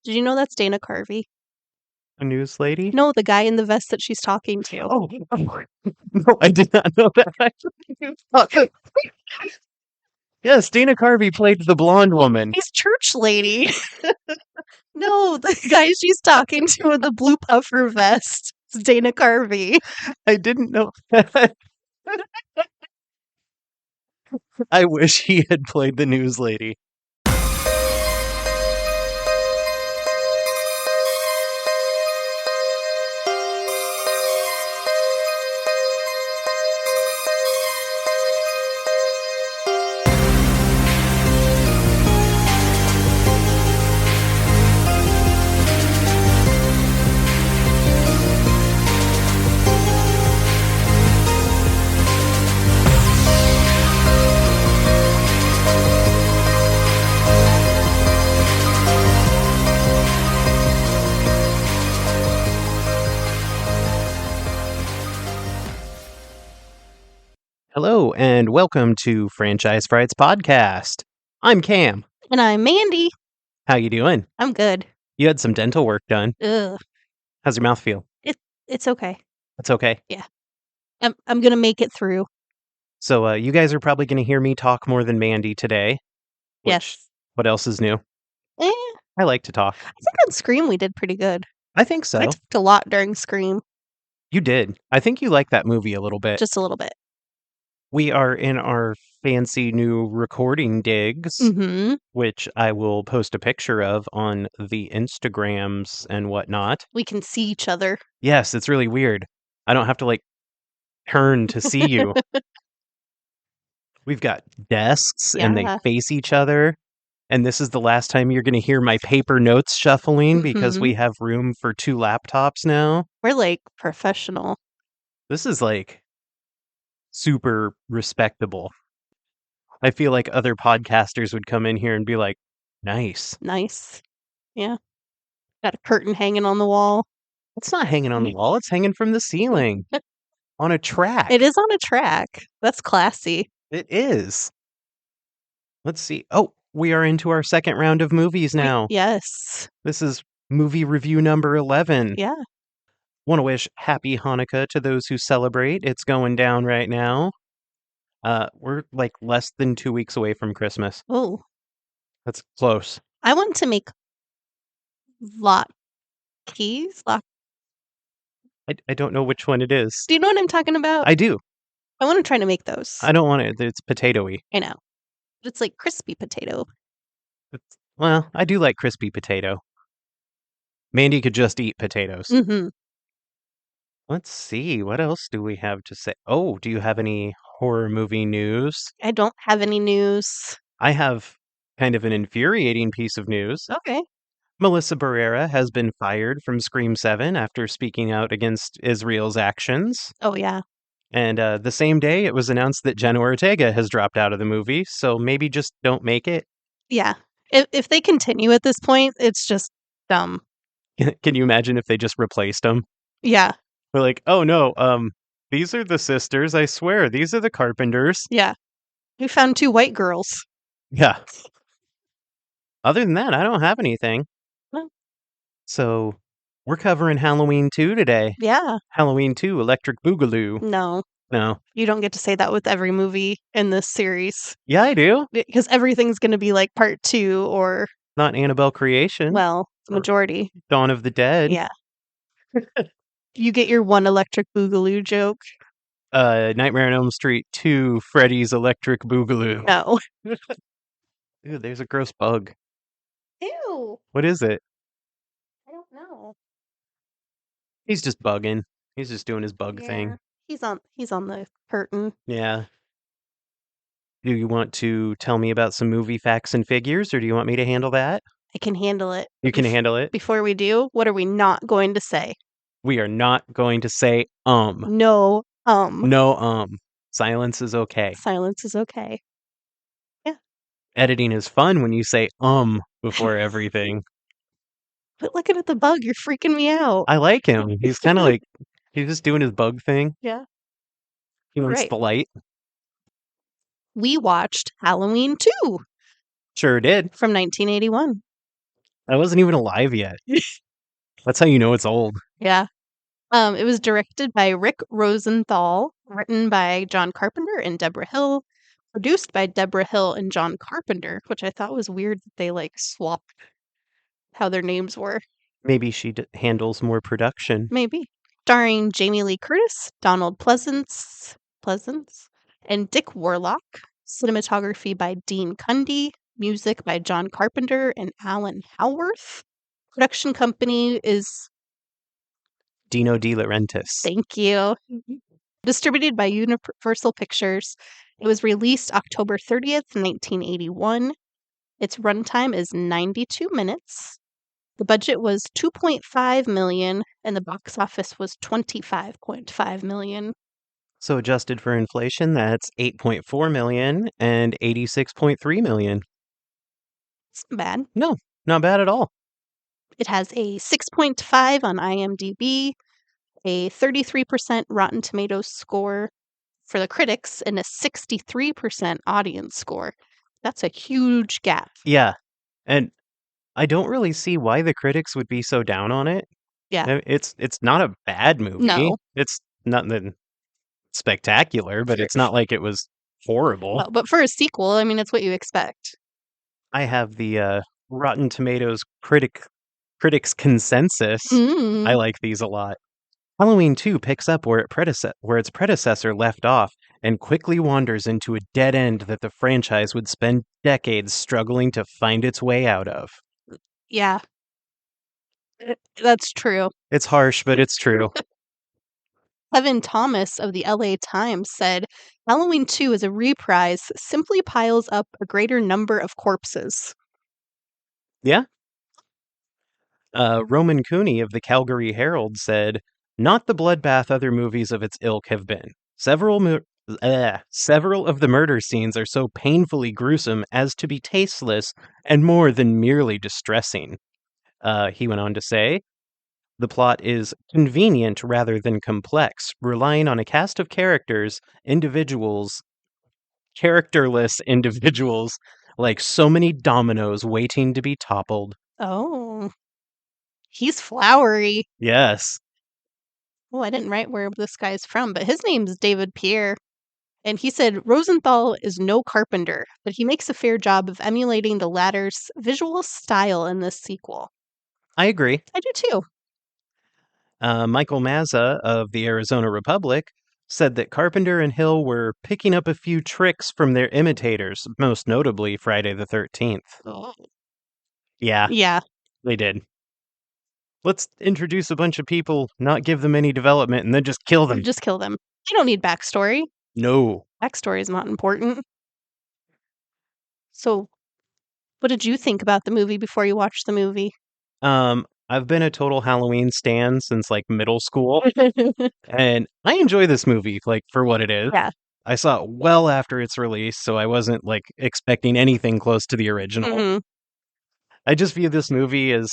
Did you know that's Dana Carvey? A news lady? No, the guy in the vest that she's talking to. Oh, no, I did not know that. Yes, Dana Carvey played the blonde woman. He's church lady. No, the guy she's talking to in the blue puffer vest. It's Dana Carvey. I didn't know that. I wish he had played the news lady. Hello, and welcome to Franchise Frights Podcast. I'm Cam. And I'm Mandy. How you doing? I'm good. You had some dental work done. Ugh. How's your mouth feel? It's okay. It's okay. I'm gonna make it through. So, you guys are probably going to hear me talk more than Mandy today. Yes. What else is new? I I like to talk. think on Scream we did pretty good. I think so. I talked a lot during Scream. You did. I think you like that movie a little bit. Just a little bit. We are in our fancy new recording digs, Mm-hmm. which I will post a picture of on the Instagrams and whatnot. We can see each other. Yes, it's really weird. I don't have to turn to see you. We've got desks and they Yeah. face each other. And this is the last time you're going to hear my paper notes shuffling because Mhm. we have room for 2 laptops now. We're professional. This is super respectable. I feel like other podcasters would come in here and be like, nice. Nice. Yeah. Got a curtain hanging on the wall. It's not hanging on the wall, it's hanging from the ceiling on a track. It is on a track. That's classy. It is. Let's see. Oh, we are into our second round of movies now. Yes. This is movie review number 11. Yeah. Want to wish happy Hanukkah to those who celebrate. It's going down right now. We're less than 2 weeks away from Christmas. Oh, That's close. I want to make latkes. I don't know which one it is. Do you know what I'm talking about? I do. I want to try to make those. I don't want it. It's potatoy. I know. But it's like crispy potato. Well, I do like crispy potato. Mandy could just eat potatoes. Mm-hmm. Let's see. What else do we have to say? Oh, do you have any horror movie news? I don't have any news. I have kind of an infuriating piece of news. Okay. Melissa Barrera has been fired from Scream 7 after speaking out against Israel's actions. Oh, yeah. And the same day, it was announced that Jenna Ortega has dropped out of the movie, so maybe just don't make it. Yeah. If they continue at this point, it's just dumb. Can you imagine if they just replaced them? Yeah. We're like, oh no, these are the sisters, I swear, these are the Carpenters. Yeah. We found 2 white girls. Yeah. Other than that, I don't have anything. No. So, we're covering Halloween 2 today. Yeah. Halloween 2, Electric Boogaloo. No. No. You don't get to say that with every movie in this series. Yeah, I do. Because everything's going to be like part 2 or, Not Annabelle Creation. well, the majority. Dawn of the Dead. Yeah. You get your one Electric Boogaloo joke. Nightmare on Elm Street 2, Freddy's Electric Boogaloo. No. Ooh, there's a gross bug. Ew. What is it? I don't know. He's just bugging. He's just doing his bug thing. He's on the curtain. Yeah. Do you want to tell me about some movie facts and figures, or do you want me to handle that? I can handle it. You can handle it? Before we do, what are we not going to say? We are not going to say No. No Silence is okay. Silence is okay. Editing is fun when you say before everything. But looking at the bug, you're freaking me out. I like him. He's kind of he's just doing his bug thing. Yeah. He wants Right. the light. We watched Halloween 2 Sure did. from 1981. I wasn't even alive yet. That's how you know it's old. Yeah. It was directed by Rick Rosenthal, written by John Carpenter and Deborah Hill, produced by Deborah Hill and John Carpenter, which I thought was weird that they like swapped how their names were. Maybe she handles more production. Maybe. Starring Jamie Lee Curtis, Donald Pleasance, and Dick Warlock. Cinematography by Dean Cundy. Music by John Carpenter and Alan Howarth. Production company is Dino De Laurentiis. Thank you. Distributed by Universal Pictures. It was released October 30th, 1981. Its runtime is 92 minutes. The budget was $2.5 million, and the box office was $25.5 million. So adjusted for inflation, that's $8.4 million and $86.3 million. It's not bad. No, not bad at all. It has a 6.5 on IMDb, a 33% Rotten Tomatoes score for the critics, and a 63% audience score. That's a huge gap. Yeah, and I don't really see why the critics would be so down on it. Yeah. It's not a bad movie. No. It's nothing spectacular, but it's not like it was horrible. Well, but for a sequel, I mean, it's what you expect. I have the Rotten Tomatoes critics consensus. Mm. I like these a lot. Halloween 2 picks up where its predecessor left off and quickly wanders into a dead end that the franchise would spend decades struggling to find its way out of. Yeah. That's true. It's harsh, but it's true. Kevin Thomas of the LA Times said, Halloween 2 as a reprise simply piles up a greater number of corpses. Yeah. Roman Cooney of the Calgary Herald said, not the bloodbath other movies of its ilk have been. Several of the murder scenes are so painfully gruesome as to be tasteless and more than merely distressing. He went on to say, the plot is convenient rather than complex, relying on a cast of characterless individuals, like so many dominoes waiting to be toppled. Oh. He's flowery. Yes. Oh, I didn't write where this guy's from, but his name's David Pierre. And he said Rosenthal is no Carpenter, but he makes a fair job of emulating the latter's visual style in this sequel. I agree. I do too. Michael Mazza of the Arizona Republic said that Carpenter and Hill were picking up a few tricks from their imitators, most notably Friday the 13th. Oh. Yeah, they did. Let's introduce a bunch of people, not give them any development, and then just kill them. Just kill them. They don't need backstory. No. Backstory is not important. So, what did you think about the movie before you watched the movie? I've been a total Halloween stan since like middle school, and I enjoy this movie like for what it is. Yeah. I saw it well after its release, so I wasn't like expecting anything close to the original. Mm-hmm. I just view this movie as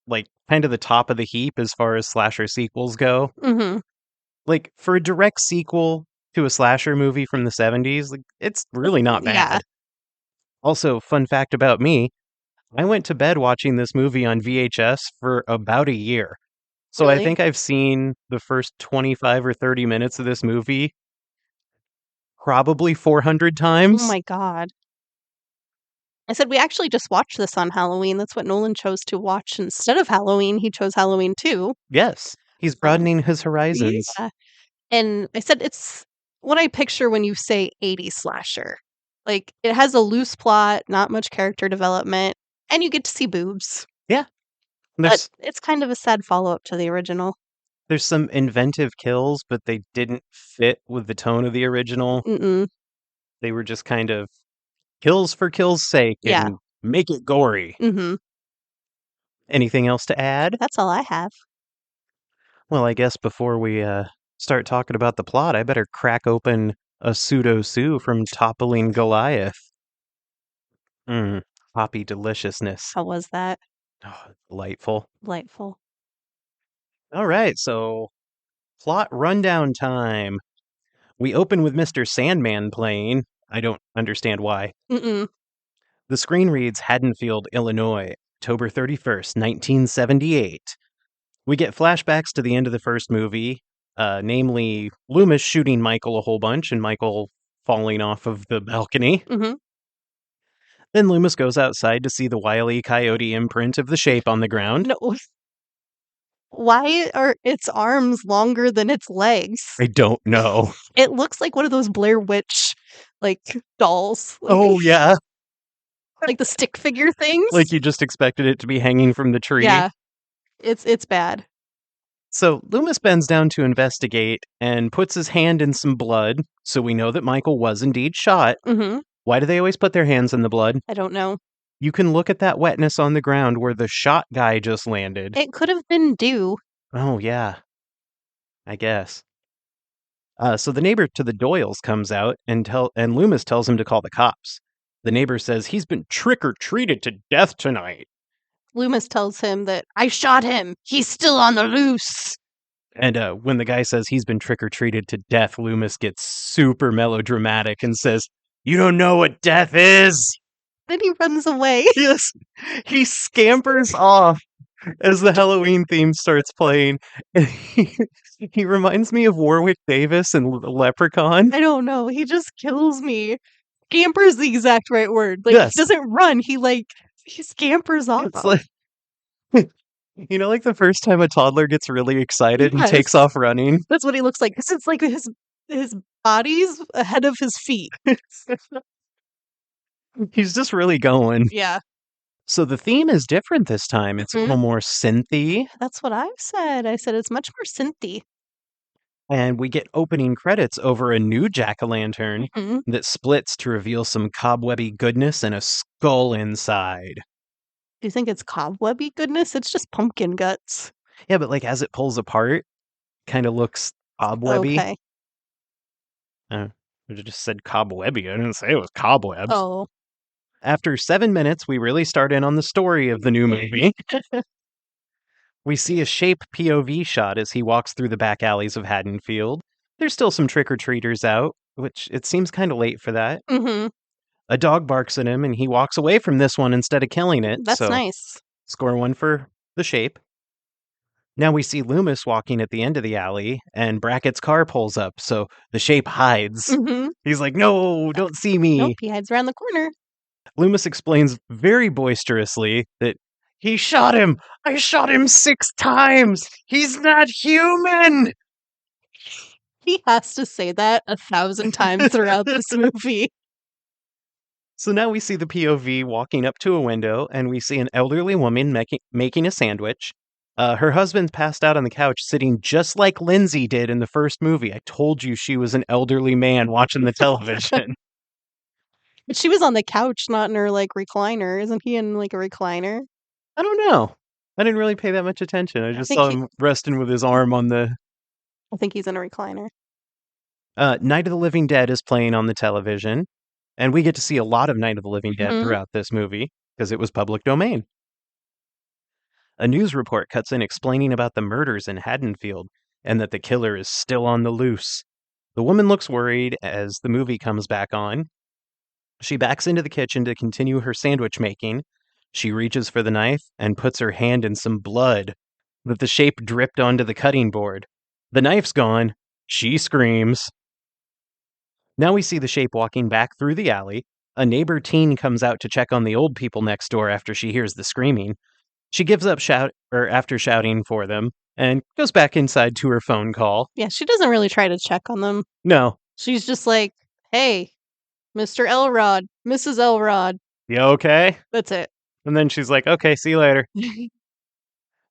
like kind of the top of the heap as far as slasher sequels go. Mm-hmm. Like for a direct sequel to a slasher movie from the 70s, like it's really not bad. Yeah. Also, fun fact about me, I went to bed watching this movie on VHS for about a year. So I Really? think I've seen the first 25 or 30 minutes of this movie probably 400 times. Oh my god. I said we actually just watched this on Halloween. That's what Nolan chose to watch instead of Halloween. He chose Halloween 2. Yes, he's broadening his horizons. Yeah. And I said it's what I picture when you say 80s slasher. Like it has a loose plot, not much character development, and you get to see boobs. Yeah. But it's kind of a sad follow-up to the original. There's some inventive kills, but they didn't fit with the tone of the original. Mm-mm. They were just kind of kills for kills' sake and make it gory. Mm-hmm. Anything else to add? That's all I have. Well, I guess before we start talking about the plot, I better crack open a pseudo Sue from Toppling Goliath. Hoppy deliciousness. How was that? Oh, delightful. Delightful. All right, so plot rundown time. We open with Mr. Sandman playing. I don't understand why. Mm-mm. The screen reads Haddonfield, Illinois. October 31st, 1978. We get flashbacks to the end of the first movie, namely Loomis shooting Michael a whole bunch and Michael falling off of the balcony. Mm-hmm. Then Loomis goes outside to see the Wile E. Coyote imprint of the shape on the ground. No. Why are its arms longer than its legs? I don't know. It looks like one of those Blair Witch, like, dolls. Like, Oh, yeah. like the stick figure things. Like you just expected it to be hanging from the tree. Yeah. It's bad. So Loomis bends down to investigate and puts his hand in some blood, so we know that Michael was indeed shot. Mm-hmm. Why do they always put their hands in the blood? I don't know. You can look at that wetness on the ground where the shot guy just landed. It could have been dew. Oh, yeah. I guess. So the neighbor to the Doyles comes out and Loomis tells him to call the cops. The neighbor says he's been trick-or-treated to death tonight. Loomis tells him that I shot him. He's still on the loose. And when the guy says he's been trick-or-treated to death, Loomis gets super melodramatic and says, "You don't know what death is." Then he runs away. Yes, he scampers off as the Halloween theme starts playing. And he reminds me of Warwick Davis and Leprechaun. I don't know. He just kills me. Scamper's the exact right word. Like, Yes. he doesn't run. He scampers off. It's like, you know, like the first time a toddler gets really excited and Yes. takes off running. That's what he looks like. 'Cause it's like his body's ahead of his feet. He's just really going. Yeah. So the theme is different this time. It's a Mhm. little more synthy, That's what I've said. I said it's much more synthy. and we get opening credits over a new jack-o'-lantern Mhm. that splits to reveal some cobwebby goodness and a skull inside. Do you think it's cobwebby goodness? It's just pumpkin guts. Yeah, but like as it pulls apart, kind of looks cobwebby. Okay. I just said cobwebby. I didn't say it was cobwebs. Oh. After 7 minutes, we really start in on the story of the new movie. We see a shape POV shot as he walks through the back alleys of Haddonfield. There's still some trick-or-treaters out, which it seems kind of late for that. Mm-hmm. A dog barks at him, and he walks away from this one instead of killing it. That's so nice. score 1 for the shape. Now we see Loomis walking at the end of the alley, and Brackett's car pulls up, so the shape hides. Mm-hmm. He's like, "No, don't see me." Nope, he hides around the corner. Loomis explains very boisterously that he shot him. I shot him 6 times. He's not human. He has to say that 1,000 times throughout this movie. So now we see the POV walking up to a window, and we see an elderly woman making a sandwich. Her husband's passed out on the couch, sitting just like Lindsay did in the first movie. I told you she was an elderly man watching the television. But she was on the couch, not in her, like, recliner. Isn't he in, like, a recliner? I don't know. I didn't really pay that much attention. I just think saw he- him resting with his arm on the... I think he's in a recliner. Night of the Living Dead is playing on the television, and we get to see a lot of Night of the Living Dead Mhm. throughout this movie because it was public domain. A news report cuts in explaining about the murders in Haddonfield and that the killer is still on the loose. The woman looks worried as the movie comes back on. She backs into the kitchen to continue her sandwich making. She reaches for the knife and puts her hand in some blood that the shape dripped onto the cutting board. The knife's gone. She screams. Now we see the shape walking back through the alley. A neighbor teen comes out to check on the old people next door after she hears the screaming. She gives up after shouting for them and goes back inside to her phone call. Yeah, she doesn't really try to check on them. No. She's just like, hey, Mr. Elrod, Mrs. Elrod. You okay? That's it. And then she's like, okay, see you later.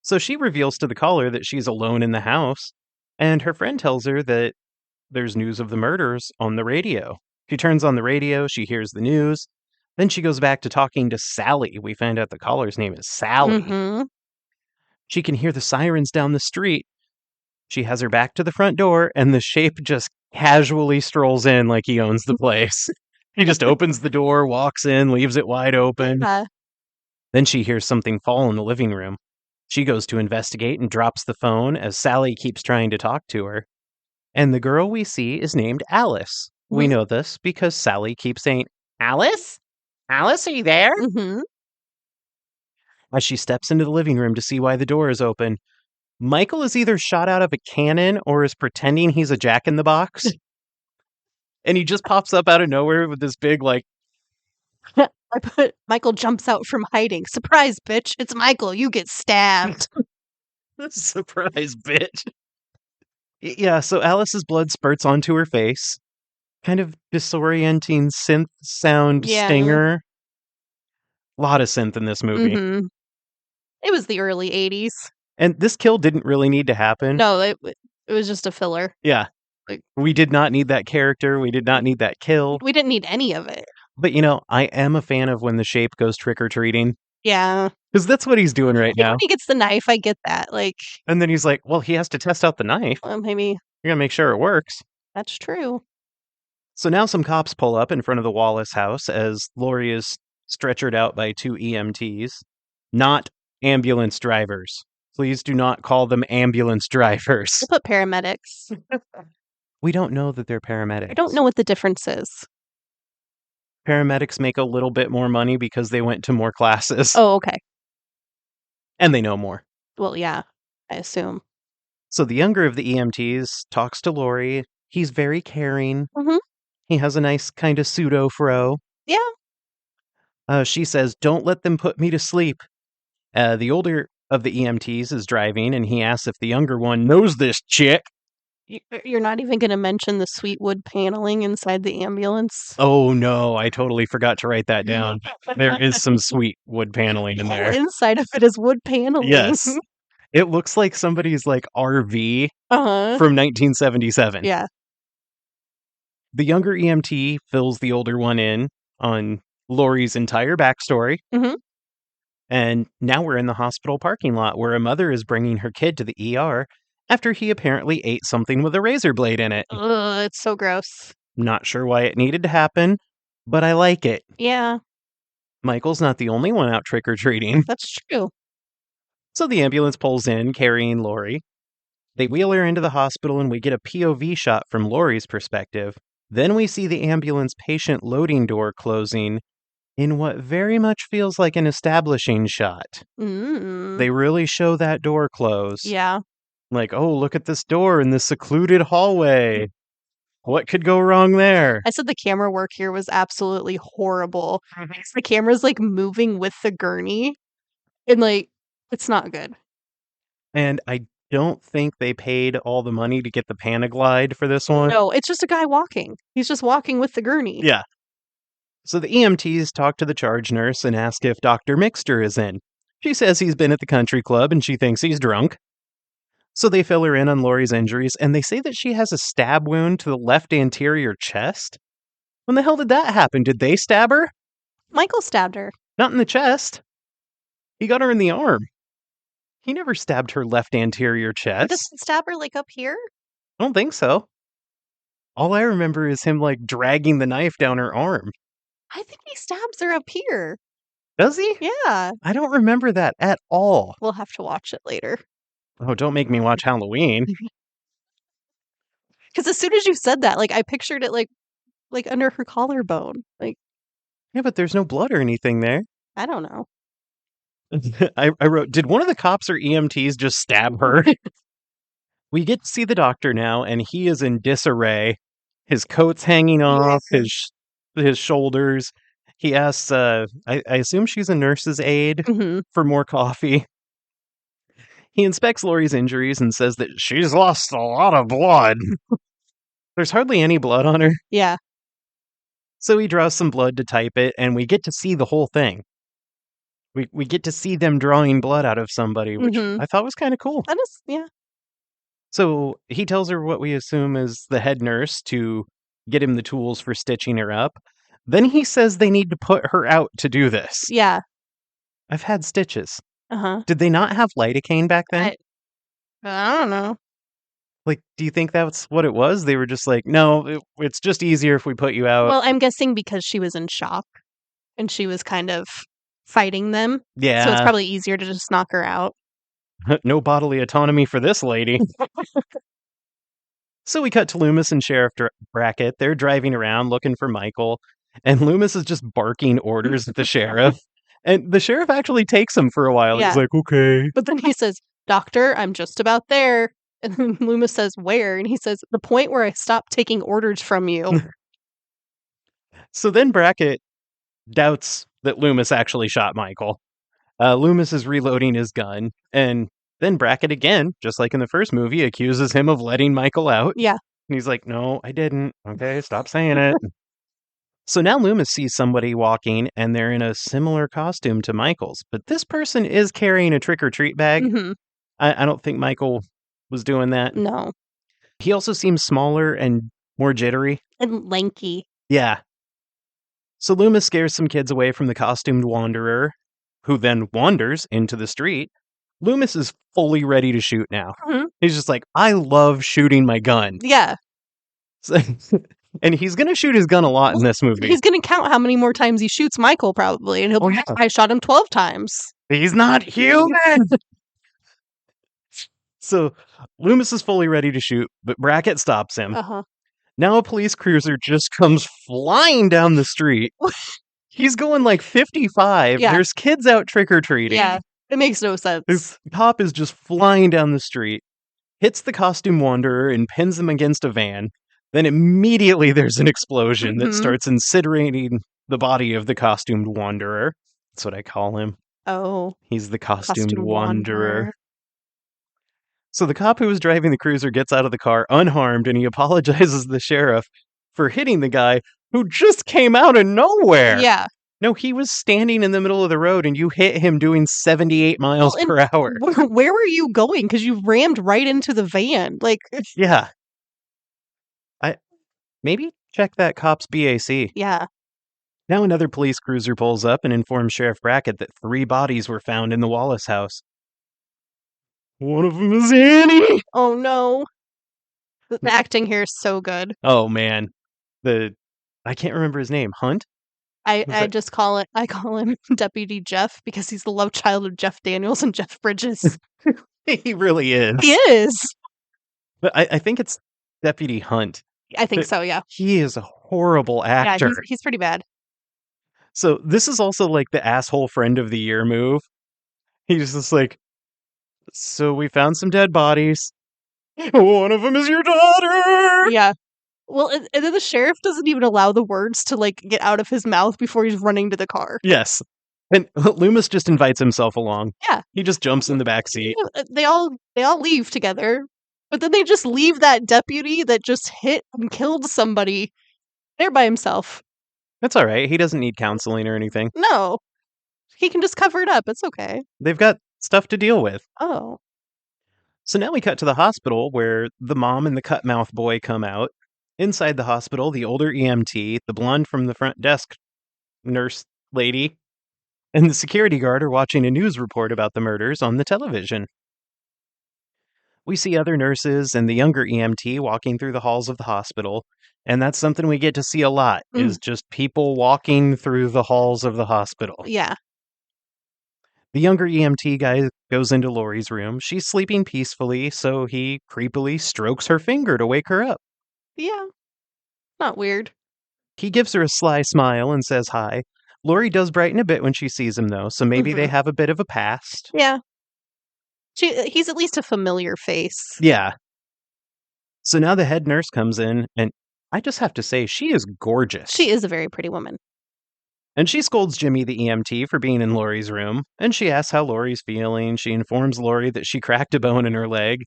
So she reveals to the caller that she's alone in the house, and her friend tells her that there's news of the murders on the radio. She turns on the radio, she hears the news, then she goes back to talking to Sally. We find out the caller's name is Sally. Mhm. She can hear the sirens down the street. She has her back to the front door, and the shape just casually strolls in like he owns the place. He just opens the door, walks in, leaves it wide open. Then she hears something fall in the living room. She goes to investigate and drops the phone as Sally keeps trying to talk to her. And the girl we see is named Alice. We Mhm. know this because Sally keeps saying, Alice? Alice, are you there? Mhm. As she steps into the living room to see why the door is open, Michael is either shot out of a cannon or is pretending he's a Jack-in-the-Box. And he just pops up out of nowhere with this big, like, I put Michael jumps out from hiding. Surprise, bitch. It's Michael. You get stabbed. surprise, bitch. Yeah, so Alice's blood spurts onto her face. Kind of disorienting synth sound Yeah. stinger. A lot of synth in this movie. Mhm. It was the early 80s. And this kill didn't really need to happen. No, it was just a filler. Yeah. Like- We did not need that character. We did not need that kill. We didn't need any of it. But, you know, I am a fan of when the Shape goes trick-or-treating. Yeah. Because that's what he's doing right now. When he gets the knife, I get that. Like, And then he's like, well, he has to test out the knife. well, maybe You're going to make sure it works. that's true. So now some cops pull up in front of the Wallace house as Lori is stretchered out by 2 EMTs. Not ambulance drivers. Please do not call them ambulance drivers. We'll put paramedics. We don't know that they're paramedics. I don't know what the difference is. Paramedics make a little bit more money because they went to more classes. Oh, okay. And they know more. Well, yeah, I assume. So the younger of the EMTs talks to Lori. He's very caring. Mhm. He has a nice kind of pseudo-fro. Yeah. She says, don't let them put me to sleep. The older of the EMTs is driving, and he asks if the younger one knows this chick. You're not even going to mention the sweet wood paneling inside the ambulance. Oh, no, I totally forgot to write that down. There is some sweet wood paneling in The there. inside of it is wood paneling. Yes. It looks like somebody's, like, RV Uh-huh. from 1977. Yeah. The younger EMT fills the older one in on Lori's entire backstory. Mhm. And now we're in the hospital parking lot where a mother is bringing her kid to the ER after he apparently ate something with a razor blade in it. Ugh, it's so gross. Not sure why it needed to happen, but I like it. Yeah, Michael's not the only one out trick-or-treating. that's true. So the ambulance pulls in, carrying Lori. They wheel her into the hospital and we get a POV shot from Lori's perspective. Then we see the ambulance patient loading door closing in what very much feels like an establishing shot. Mm. They really show that door close. Yeah. Like, oh, look at this door in this secluded hallway. What could go wrong there? I said the camera work here was absolutely horrible. The camera's like moving with the gurney, and like it's not good. And I don't think they paid all the money to get the Panaglide for this one. No, it's just a guy walking. He's just walking with the gurney. Yeah. So the EMTs talk to the charge nurse and ask if Dr. Mixter is in. She says he's been at the country club and she thinks he's drunk. So they fill her in on Lori's injuries, and they say that she has a stab wound to the left anterior chest. When the hell did that happen? Did they stab her? Michael stabbed her. Not in the chest. He got her in the arm. He never stabbed her left anterior He chest. doesn't stab her like up here? I don't think so. All I remember is him, like, dragging the knife down her arm. I think he stabs her up here. Does he? Yeah. I don't remember that at all. We'll have to watch it later. Oh, don't make me watch Halloween. Because as soon as you said that, like I pictured it like under her collarbone. Like, Yeah, but there's no blood or anything there. I don't know. I wrote, did one of the cops or EMTs just stab her? We get to see the doctor now, and he is in disarray. His coat's hanging off, his shoulders. He asks, I assume she's a nurse's aide Mhm. for more coffee. He inspects Lori's injuries and says that she's lost a lot of blood. There's hardly any blood on her. Yeah. So he draws some blood to type it, and we get to see the whole thing. We get to see them drawing blood out of somebody, which Mhm. I thought was kind of cool. That is, yeah. So he tells her what we assume is the head nurse to get him the tools for stitching her up. Then he says they need to put her out to do this. Yeah. I've had stitches. Uh-huh. Did they not have lidocaine back then? I don't know. Like, do you think that's what it was? They were just like, no, it's just easier if we put you out. Well, I'm guessing because she was in shock and she was kind of fighting them. Yeah. So it's probably easier to just knock her out. No bodily autonomy for this lady. So we cut to Loomis and Sheriff Brackett. They're driving around looking for Michael, and Loomis is just barking orders at the sheriff. And the sheriff actually takes him for a while. Yeah. He's like, okay. But then he says, "Doctor, I'm just about there." And then Loomis says, "Where?" And he says, "The point where I stopped taking orders from you." So then Brackett doubts that Loomis actually shot Michael. Loomis is reloading his gun, and then Brackett again, just like in the first movie, accuses him of letting Michael out. Yeah. And he's like, no, I didn't. Okay, stop saying it. So now Loomis sees somebody walking, and they're in a similar costume to Michael's. But this person is carrying a trick-or-treat bag. Mhm. I don't think Michael was doing that. No. He also seems smaller and more jittery. And lanky. Yeah. So Loomis scares some kids away from the costumed wanderer, who then wanders into the street. Loomis is fully ready to shoot now. Mhm. He's just like, I love shooting my gun. Yeah. And he's going to shoot his gun a lot in this movie. He's going to count how many more times he shoots Michael, probably. And he'll be like, yeah. I shot him 12 times. He's not human! So Loomis is fully ready to shoot, but Brackett stops him. Uh-huh. Now a police cruiser just comes flying down the street. He's going like 55. Yeah. There's kids out trick-or-treating. Yeah. It makes no sense. This cop is just flying down the street, hits the costume wanderer and pins him against a van. Then immediately there's an explosion that Mhm. starts incinerating the body of the costumed wanderer. That's what I call him. Oh. He's the costumed Costumed wanderer. wanderer. So the cop who was driving the cruiser gets out of the car unharmed, and he apologizes to the sheriff for hitting the guy who just came out of nowhere. Yeah. No, he was standing in the middle of the road, and you hit him doing 78 miles Well, per hour. Where were you going? Because you rammed right into the van. Like, Yeah. Maybe check that cop's BAC. yeah. Now another police cruiser pulls up and informs Sheriff Brackett that 3 bodies were found in the Wallace house. One of them is Annie! Oh, no. The acting here is so good. Oh, man. I can't remember his name. Hunt? I that- just call him Deputy Jeff because he's the love child of Jeff Daniels and Jeff Bridges. He really is. He is. But I think it's Deputy Hunt. I think But so, yeah. He is a horrible actor. Yeah, he's pretty bad. So this is also like the asshole friend of the year move. He's just like, so we found some dead bodies. One of them is your daughter! Yeah. Well, and then the sheriff doesn't even allow the words to, like, get out of his mouth before he's running to the car. Yes. And Loomis just invites himself along. Yeah. He just jumps in the back seat. They all leave together, but then they just leave that deputy that just hit and killed somebody there by himself. That's all right. He doesn't need counseling or anything. No. He can just cover it up. It's okay. They've got stuff to deal with. Oh. So now we cut to the hospital where the mom and the cut mouth boy come out. Inside the hospital, the older EMT, the blonde from the front desk nurse lady, and the security guard are watching a news report about the murders on the television. We see other nurses and the younger EMT walking through the halls of the hospital, and that's something we get to see a lot, is just people walking through the halls of the hospital. Yeah. The younger EMT guy goes into Lori's room. She's sleeping peacefully, so he creepily strokes her finger to wake her up. Yeah. Not weird. He gives her a sly smile and says hi. Lori does brighten a bit when she sees him, though, so maybe they have a bit of a past. Yeah. He's at least a familiar face. Yeah. So now the head nurse comes in, and I just have to say, she is gorgeous. She is a very pretty woman. And she scolds Jimmy, the EMT, for being in Lori's room, and she asks how Lori's feeling. She informs Lori that she cracked a bone in her leg,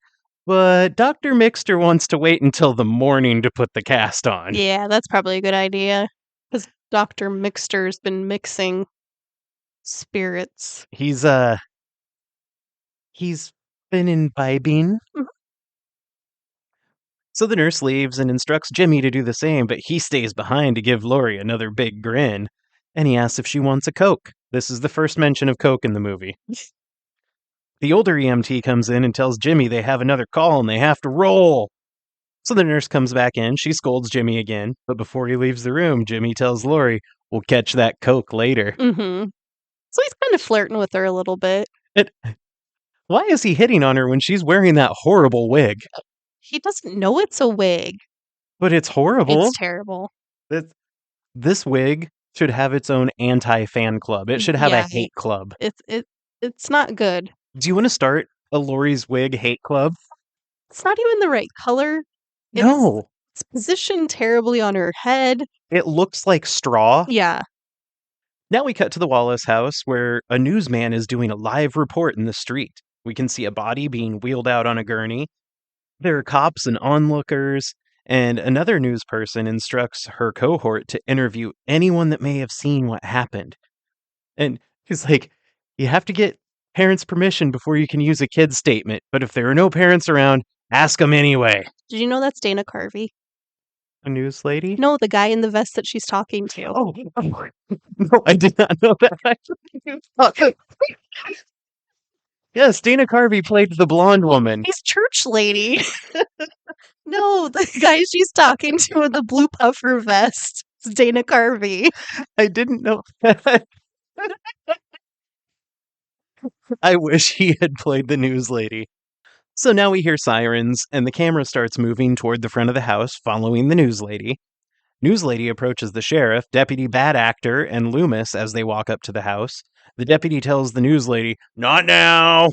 but Dr. Mixter wants to wait until the morning to put the cast on. Yeah, that's probably a good idea. Because Dr. Mixter's been mixing spirits. He's been imbibing. Mhm. So the nurse leaves and instructs Jimmy to do the same, but he stays behind to give Lori another big grin, and he asks if she wants a Coke. This is the first mention of Coke in the movie. The older EMT comes in and tells Jimmy they have another call and they have to roll. So the nurse comes back in, she scolds Jimmy again, but before he leaves the room, Jimmy tells Lori, we'll catch that Coke later. Mm-hmm. So he's kind of flirting with her a little bit. Why is he hitting on her when she's wearing that horrible wig? He doesn't know it's a wig. But it's horrible. It's terrible. This wig should have its own anti-fan club. It should have Yeah. a hate club. It's not good. Do you want to start a Lori's Wig hate club? It's not even the right color. No. It's positioned terribly on her head. It looks like straw. Yeah. Now we cut to the Wallace house where a newsman is doing a live report in the street. We can see a body being wheeled out on a gurney. There are cops and onlookers, and another news person instructs her cohort to interview anyone that may have seen what happened. And he's like, you have to get parents' permission before you can use a kid's statement, but if there are no parents around, ask them anyway. Did you know that's Dana Carvey? A news lady? No, the guy in the vest that she's talking to. Oh, no, I did not know that. Yes, Dana Carvey played the blonde woman. He's church lady. No, the guy she's talking to with the blue puffer vest. It's Dana Carvey. I didn't know that. I wish he had played the news lady. So now we hear sirens, and the camera starts moving toward the front of the house, following the news lady. News lady approaches the sheriff, Deputy Bad Actor, and Loomis as they walk up to the house. The deputy tells the news lady, "Not now!"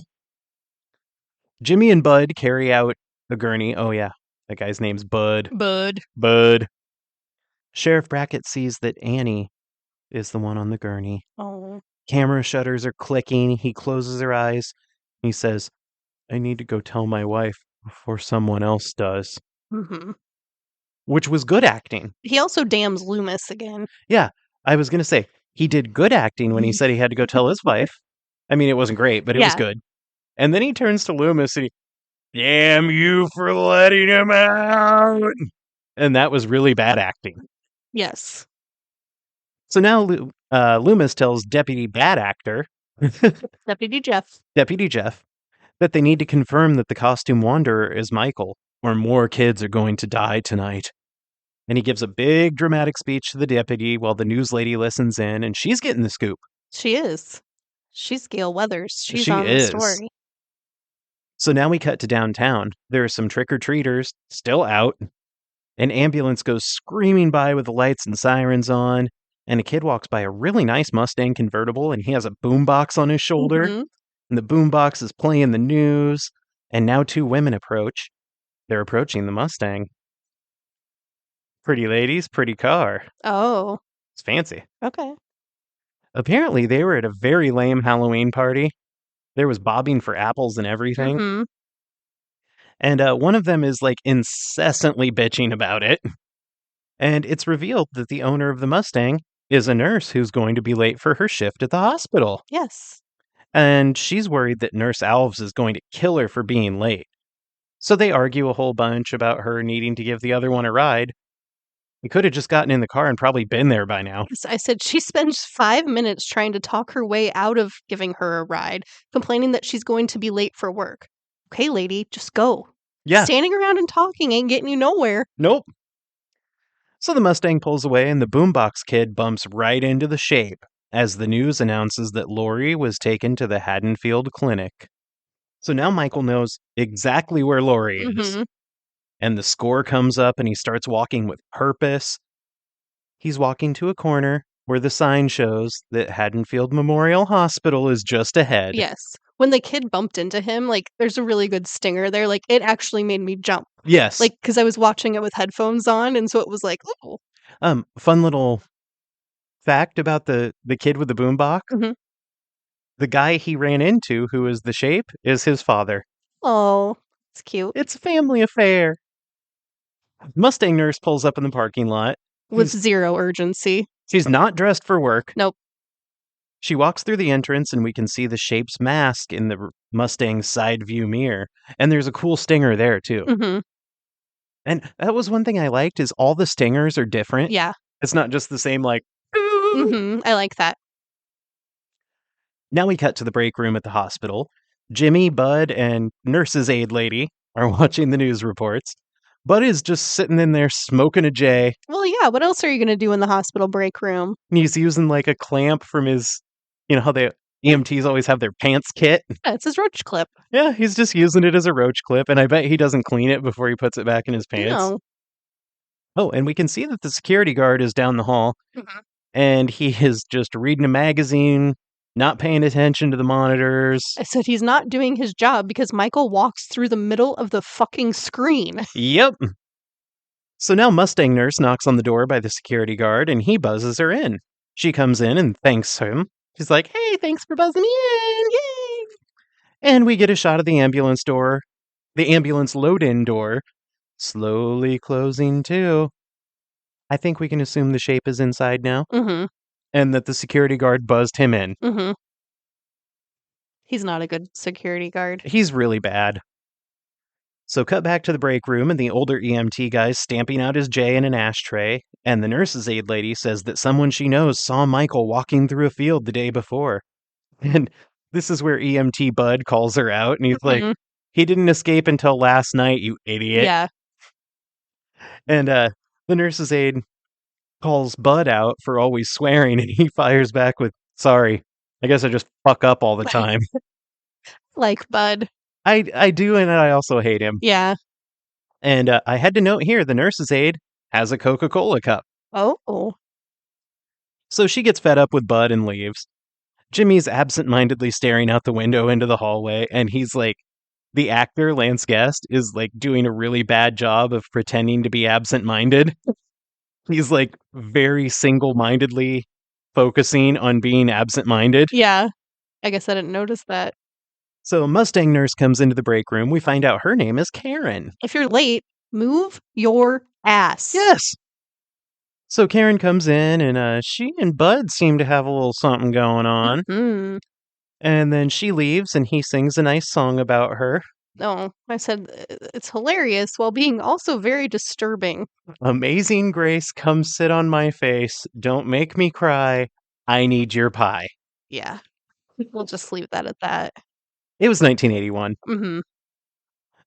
Jimmy and Bud carry out a gurney. Oh yeah, that guy's name's Bud. Bud. Sheriff Brackett sees that Annie is the one on the gurney. Oh. Camera shutters are clicking. He closes her eyes. He says, "I need to go tell my wife before someone else does." Mm-hmm. Which was good acting. He also damns Loomis again. Yeah, I was going to say, he did good acting when he said he had to go tell his wife. I mean, it wasn't great, but it was good. And then he turns to Loomis and he, "Damn you for letting him out." And that was really bad acting. Yes. So now Loomis tells Deputy Bad Actor, Deputy Jeff, that they need to confirm that the costume wanderer is Michael, or more kids are going to die tonight. And he gives a big dramatic speech to the deputy while the news lady listens in, and she's getting the scoop. She is. She's Gale Weathers. She's She on is. the story. So now we cut to downtown. There are some trick-or-treaters still out. An ambulance goes screaming by with the lights and sirens on, and a kid walks by a really nice Mustang convertible, and he has a boombox on his shoulder, and the boombox is playing the news, and now two women approach. They're approaching the Mustang. Pretty ladies, pretty car. Oh. It's fancy. Okay. Apparently, they were at a very lame Halloween party. There was bobbing for apples and everything. Mm-hmm. And one of them is like incessantly bitching about it. And it's revealed that the owner of the Mustang is a nurse who's going to be late for her shift at the hospital. Yes. And she's worried that Nurse Alves is going to kill her for being late. So they argue a whole bunch about her needing to give the other one a ride. He could have just gotten in the car and probably been there by now. I said she spends 5 minutes trying to talk her way out of giving her a ride, complaining that she's going to be late for work. Okay, lady, just go. Yeah. Standing around and talking ain't getting you nowhere. Nope. So the Mustang pulls away and the boombox kid bumps right into the shape as the news announces that Lori was taken to the Haddonfield Clinic. So now Michael knows exactly where Lori is. Mm-hmm. And the score comes up and he starts walking with purpose. He's walking to a corner where the sign shows that Haddonfield Memorial Hospital is just ahead. Yes. When the kid bumped into him, like, there's a really good stinger there. Like, it actually made me jump. Yes. Like, because I was watching it with headphones on, and so it was like, oh. Fun little fact about the kid with the boombox. Mm-hmm. The guy he ran into, who is the shape, is his father. Oh, it's cute. It's a family affair. Mustang nurse pulls up in the parking lot. With zero urgency. She's not dressed for work. Nope. She walks through the entrance and we can see the shape's mask in the Mustang's side view mirror. And there's a cool stinger there too. Mm-hmm. And that was one thing I liked is all the stingers are different. Yeah. It's not just the same like... Mm-hmm. I like that. Now we cut to the break room at the hospital. Jimmy, Bud, and nurse's aide lady are watching the news reports. Bud is just sitting in there smoking a J. Well, yeah. What else are you going to do in the hospital break room? And he's using like a clamp from his, you know how the EMTs always have their pants kit? Yeah, it's his roach clip. Yeah, he's just using it as a roach clip, and I bet he doesn't clean it before he puts it back in his pants. No. Oh, and we can see that the security guard is down the hall, and he is just reading a magazine, not paying attention to the monitors. I said he's not doing his job because Michael walks through the middle of the fucking screen. Yep. So now Mustang Nurse knocks on the door by the security guard, and he buzzes her in. She comes in and thanks him. She's like, hey, thanks for buzzing me in. Yay! And we get a shot of the ambulance door, the ambulance load-in door, slowly closing too. I think we can assume the shape is inside now, Mm-hmm. and that the security guard buzzed him in. Mm-hmm. He's not a good security guard. He's really bad. So cut back to the break room, and the older EMT guy's stamping out his J in an ashtray, and the nurse's aide lady says that someone she knows saw Michael walking through a field the day before. And this is where EMT Bud calls her out, and he's like, Mhm. he didn't escape until last night, you idiot. Yeah. And the nurse's aide calls Bud out for always swearing, and he fires back with, sorry, I guess I just fuck up all the time. Like Bud. I do, and I also hate him. Yeah. And I had to note here, the nurse's aide has a Coca-Cola cup. Oh. So she gets fed up with Bud and leaves. Jimmy's absent-mindedly staring out the window into the hallway, and he's like, the actor, Lance Guest, is like doing a really bad job of pretending to be absent-minded. He's like very single-mindedly focusing on being absent-minded. Yeah. I guess I didn't notice that. So Mustang Nurse comes into the break room. We find out her name is Karen. If you're late, move your ass. Yes. So Karen comes in, and she and Bud seem to have a little something going on. Mm. And then she leaves, and he sings a nice song about her. No, I said it's hilarious while being also very disturbing. Amazing Grace, come sit on my face. Don't make me cry. I need your pie. Yeah. We'll just leave that at that. It was 1981. Mm-hmm.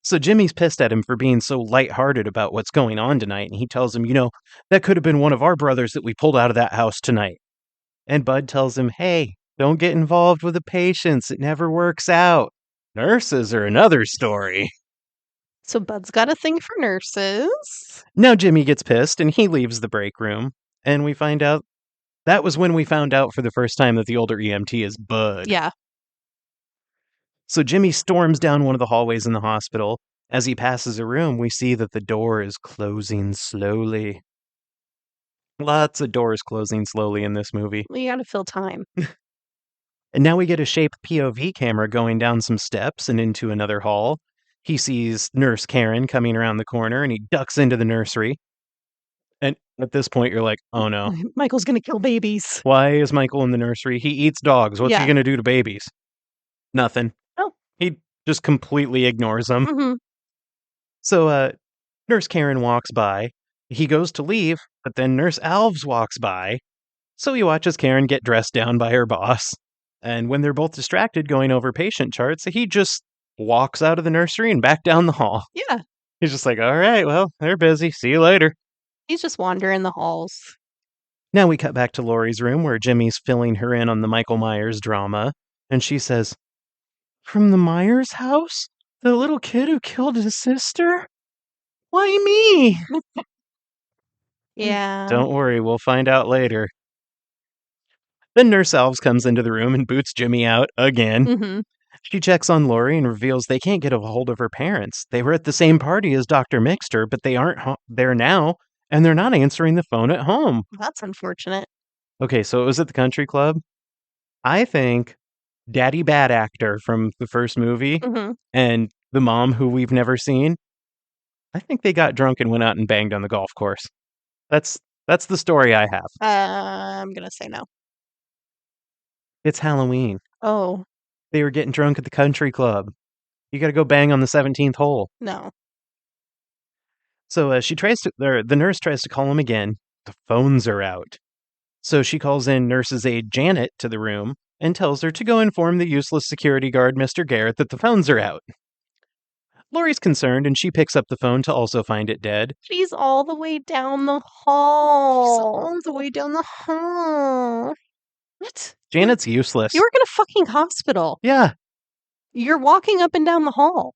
So Jimmy's pissed at him for being so lighthearted about what's going on tonight, and he tells him, that could have been one of our brothers that we pulled out of that house tonight. And Bud tells him, hey, don't get involved with the patients. It never works out. Nurses are another story. So Bud's got a thing for nurses. Now Jimmy gets pissed, and he leaves the break room, and we find out that was when we found out for the first time that the older EMT is Bud. Yeah. So Jimmy storms down one of the hallways in the hospital. As he passes a room, we see that the door is closing slowly. Lots of doors closing slowly in this movie. We gotta fill time. And now we get a shape POV camera going down some steps and into another hall. He sees Nurse Karen coming around the corner, and he ducks into the nursery. And at this point, you're like, oh no. Michael's gonna kill babies. Why is Michael in the nursery? He eats dogs. What's Yeah. he going to do to babies? Nothing. Oh. He just completely ignores them. Mm-hmm. So Nurse Karen walks by. He goes to leave, but then Nurse Alves walks by. So he watches Karen get dressed down by her boss. And when they're both distracted going over patient charts, he just walks out of the nursery and back down the hall. Yeah. He's just like, all right, well, they're busy. See you later. He's just wandering the halls. Now we cut back to Lori's room where Jimmy's filling her in on the Michael Myers drama. And she says, from the Myers house? The little kid who killed his sister? Why me? Yeah. Don't worry, we'll find out later. Then Nurse Alves comes into the room and boots Jimmy out again. Mm-hmm. She checks on Lori and reveals they can't get a hold of her parents. They were at the same party as Dr. Mixter, but they aren't there now, and they're not answering the phone at home. That's unfortunate. Okay, so it was at the country club. I think Daddy Bad Actor from the first movie Mm-hmm. and the mom who we've never seen, I think they got drunk and went out and banged on the golf course. That's the story I have. I'm gonna say no. It's Halloween. Oh, They were getting drunk at the country club. You got to go bang on the 17th hole. no. So the nurse tries to call him again. The phones are out. So she calls in nurse's aide Janet to the room and tells her to go inform the useless security guard, Mr. Garrett, that the phones are out. Lori's concerned, and she picks up the phone to also find it dead. She's all the way down the hall. All the way down the hall. What? Janet's useless. You work in a fucking hospital. Yeah, You're walking up and down the hall.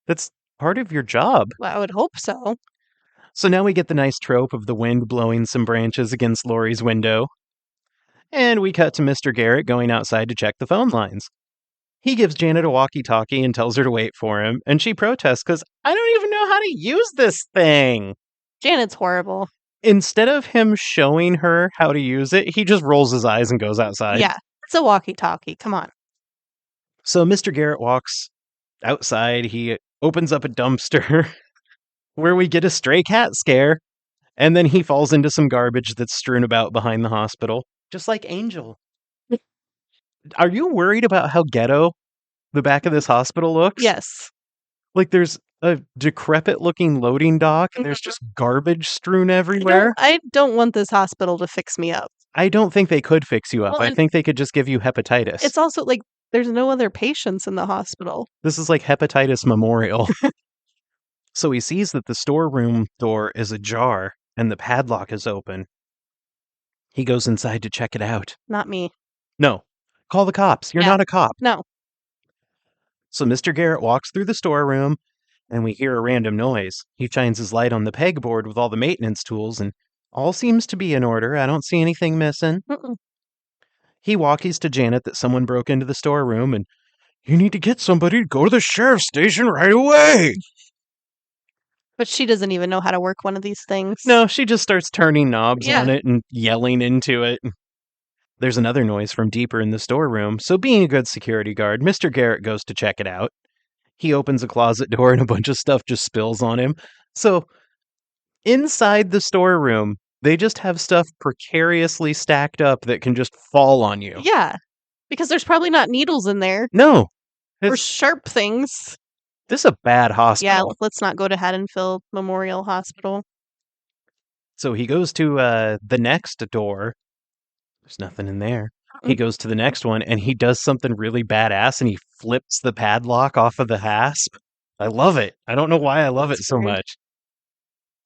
that's part of your job. Well, I would hope so. So now we get the nice trope of the wind blowing some branches against Lori's window. And we cut to Mr. Garrett going outside to check the phone lines. He gives Janet a walkie-talkie and tells her to wait for him, and she protests because I don't even know how to use this thing. Janet's horrible. Instead of him showing her how to use it, he just rolls his eyes and goes outside. Yeah, it's a walkie-talkie. Come on. So Mr. Garrett walks outside. He opens up a dumpster where we get a stray cat scare, and then he falls into some garbage that's strewn about behind the hospital, just like Angel. Are you worried about how ghetto the back of this hospital looks? Yes. Like there's a decrepit looking loading dock. Mhm. There's just garbage strewn everywhere. I don't want this hospital to fix me up. I don't think they could fix you up. Well, I and- think they could just give you hepatitis. It's also like there's no other patients in the hospital. This is like hepatitis memorial. So he sees that the storeroom door is ajar and the padlock is open. He goes inside to check it out. Not me. No, call the cops. You're Yeah. not a cop. No. So Mr. Garrett walks through the storeroom and we hear a random noise. He shines his light on the pegboard with all the maintenance tools and all seems to be in order. I don't see anything missing. Mm-mm. He walkies to Janet that someone broke into the storeroom and you need to get somebody to go to the sheriff's station right away. But she doesn't even know how to work one of these things. No, she just starts turning knobs Yeah. on it and yelling into it. There's another noise from deeper in the storeroom, so being a good security guard, Mr. Garrett goes to check it out. He opens a closet door and a bunch of stuff just spills on him. So, inside the storeroom, they just have stuff precariously stacked up that can just fall on you. Yeah. Because there's probably not needles in there No, or It's- sharp things. this is a bad Yeah, hospital. let's not go to Haddonfield Memorial Hospital. So he goes to the next door. There's nothing in there. He goes to the next one and he does something really badass and he flips the padlock off of the hasp. I love it. I don't know why I love it so weird. much.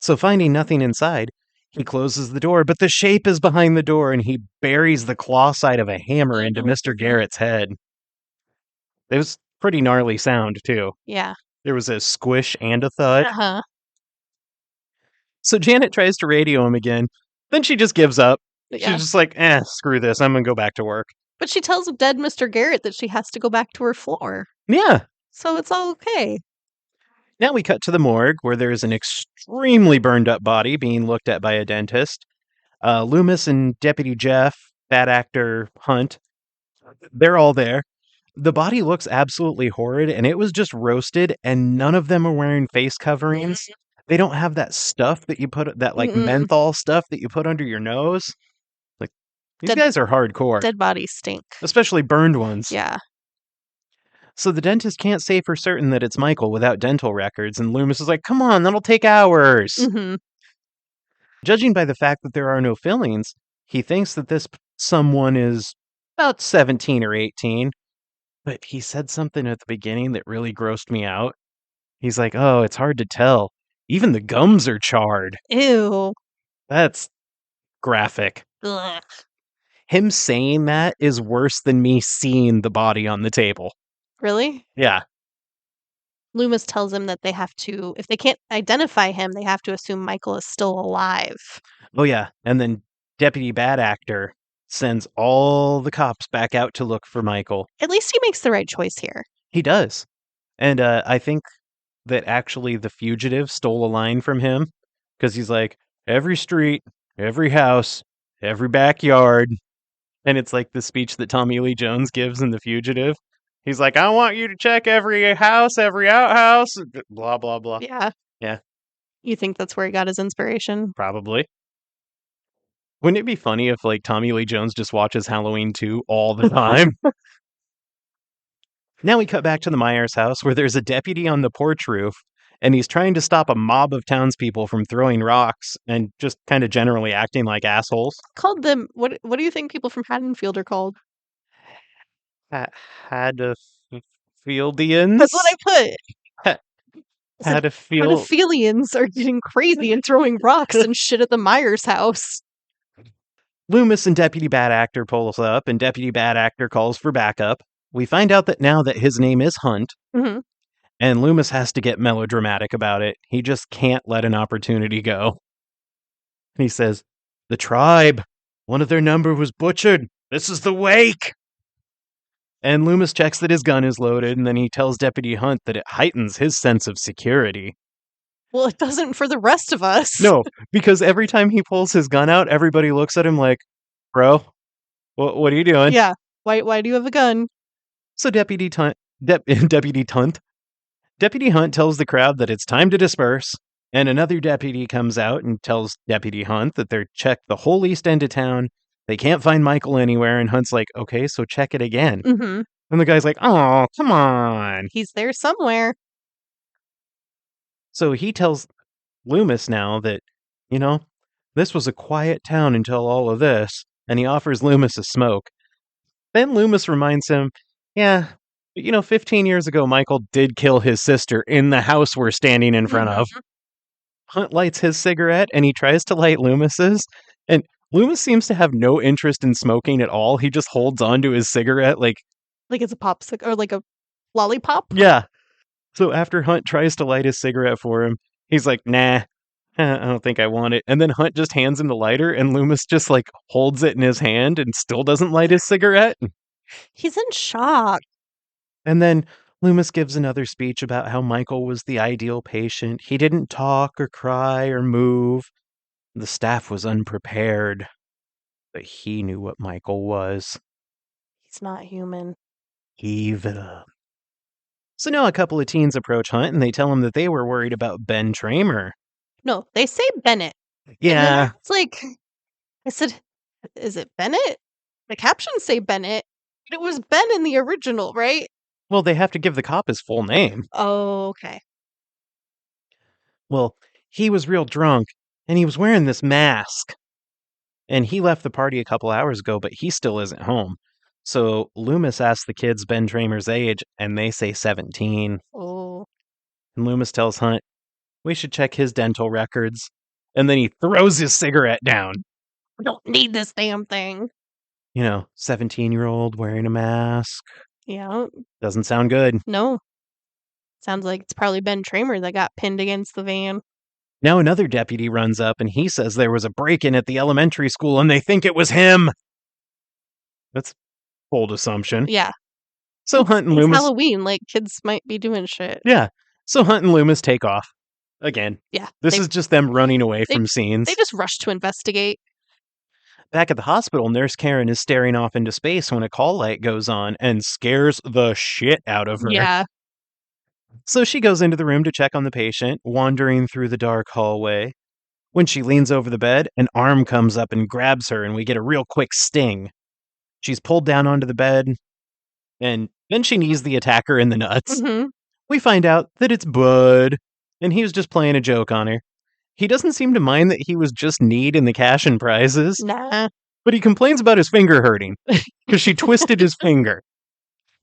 So finding nothing inside, he closes the door, but the shape is behind the door and he buries the claw side of a hammer into Mr. Garrett's head. It was pretty gnarly sound too. Yeah. There was a squish and a thud. Uh-huh. So Janet tries to radio him again. Then she just gives up. Yeah. She's just like, screw this. I'm going to go back to work. But she tells dead Mr. Garrett that she has to go back to her floor. Yeah. So it's all okay. Now we cut to the morgue where there is an extremely burned up body being looked at by a dentist. Loomis and Deputy Jeff, bad actor Hunt, they're all there. The body looks absolutely horrid and it was just roasted and none of them are wearing face coverings. They don't have that stuff that you put, that like Mm-mm. menthol stuff that you put under your nose. Like, these Dead- guys are hardcore, Dead bodies stink. especially burned ones. Yeah. So the dentist can't say for certain that it's Michael without dental records, and Loomis is like, come on, that'll take hours. Mm-hmm. Judging by the fact that there are no fillings, he thinks that this someone is about 17 or 18. But he said something at the beginning that really grossed me out. He's like, oh, it's hard to tell. Even the gums are charred. Ew. That's graphic. Ugh. Him saying that is worse than me seeing the body on the table. Really? Yeah. Loomis tells him that they have to, if they can't identify him, they have to assume Michael is still alive. Oh, yeah. And then Deputy Bad Actor sends all the cops back out to look for Michael. At least he makes the right choice here. He does. And I think that actually the fugitive stole a line from him because he's like, every street, every house, every backyard. And it's like the speech that Tommy Lee Jones gives in The Fugitive. He's like, I want you to check every house, every outhouse, blah, blah, blah. Yeah. Yeah. You think that's where he got his inspiration? Probably. Wouldn't it be funny if like Tommy Lee Jones just watches Halloween 2 all the time? Now we cut back to the Myers house where there's a deputy on the porch roof and he's trying to stop a mob of townspeople from throwing rocks and just kind of generally acting like assholes. Called them, what do you think people from Haddonfield are called? Hadfieldians? That's what I put. Hadfield. Haddonfieldians are getting crazy and throwing rocks and shit at the Myers house. Loomis and Deputy Bad Actor pulls up and Deputy Bad Actor calls for backup. We find out that now that his name is Hunt, Mm-hmm. and Loomis has to get melodramatic about it. He just can't let an opportunity go. He says, the tribe One of their number was butchered. This is the wake. And Loomis checks that his gun is loaded, and then he tells Deputy Hunt that it heightens his sense of security. Well, it doesn't for the rest of us. No, because every time he pulls his gun out, everybody looks at him like, bro, what are you doing? Yeah. Why do you have a gun? So Deputy Hunt tells the crowd that it's time to disperse, and another deputy comes out and tells Deputy Hunt that they're checked the whole east end of town. They can't find Michael anywhere, and Hunt's like, okay, so check it again. Mm-hmm. And the guy's like, oh, come on. He's there somewhere. So he tells Loomis now that, this was a quiet town until all of this, and he offers Loomis a smoke. Then Loomis reminds him, yeah, but 15 years ago, Michael did kill his sister in the house we're standing in front of. Hunt lights his cigarette, and he tries to light Loomis's, and Loomis seems to have no interest in smoking at all. He just holds on to his cigarette like it's a popsicle or like a lollipop. Yeah. So after Hunt tries to light his cigarette for him, he's like, nah, I don't think I want it. And then Hunt just hands him the lighter, and Loomis just holds it in his hand and still doesn't light his cigarette. He's in shock. And then Loomis gives another speech about how Michael was the ideal patient. He didn't talk or cry or move. The staff was unprepared, but he knew what Michael was. He's not human. Evil. So now a couple of teens approach Hunt, and they tell him that they were worried about Ben Tramer. No, they say Bennett. Yeah. It's like, I said, is it Bennett? The captions say Bennett, but it was Ben in the original, right? Well, they have to give the cop his full name. Oh, okay. Well, he was real drunk, and he was wearing this mask. And he left the party a couple hours ago, but he still isn't home. So Loomis asks the kids Ben Tramer's age, and they say 17. Oh. And Loomis tells Hunt, we should check his dental records. And then he throws his cigarette down. I don't need this damn thing. 17-year-old wearing a mask. Yeah. Doesn't sound good. No. Sounds like it's probably Ben Tramer that got pinned against the van. Now another deputy runs up, and he says there was a break-in at the elementary school, and they think it was him. That's bold assumption. Yeah. So Hunt and It's Loomis... Halloween, kids might be doing shit. Yeah. So Hunt and Loomis take off. Again. Yeah. This is just them running away from scenes. They just rush to investigate. Back at the hospital, Nurse Karen is staring off into space when a call light goes on and scares the shit out of her. Yeah. So she goes into the room to check on the patient, wandering through the dark hallway. When she leans over the bed, an arm comes up and grabs her, and we get a real quick sting. She's pulled down onto the bed, and then she knees the attacker in the nuts. Mm-hmm. We find out that it's Bud, and he was just playing a joke on her. He doesn't seem to mind that he was just kneed in the cash and prizes. Nah. But he complains about his finger hurting, because she twisted his finger.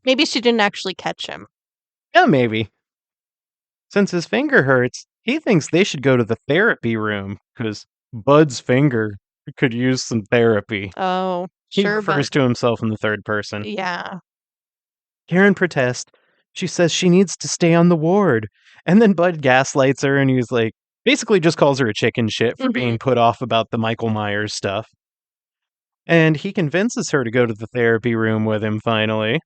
Maybe she didn't actually catch him. Yeah, maybe. Since his finger hurts, he thinks they should go to the therapy room, because Bud's finger could use some therapy. Oh, He sure. refers to himself in the third person. Yeah. Karen protests. She says she needs to stay on the ward. And then Bud gaslights her, and he's like, basically just calls her a chicken shit for being put off about the Michael Myers stuff. And he convinces her to go to the therapy room with him finally.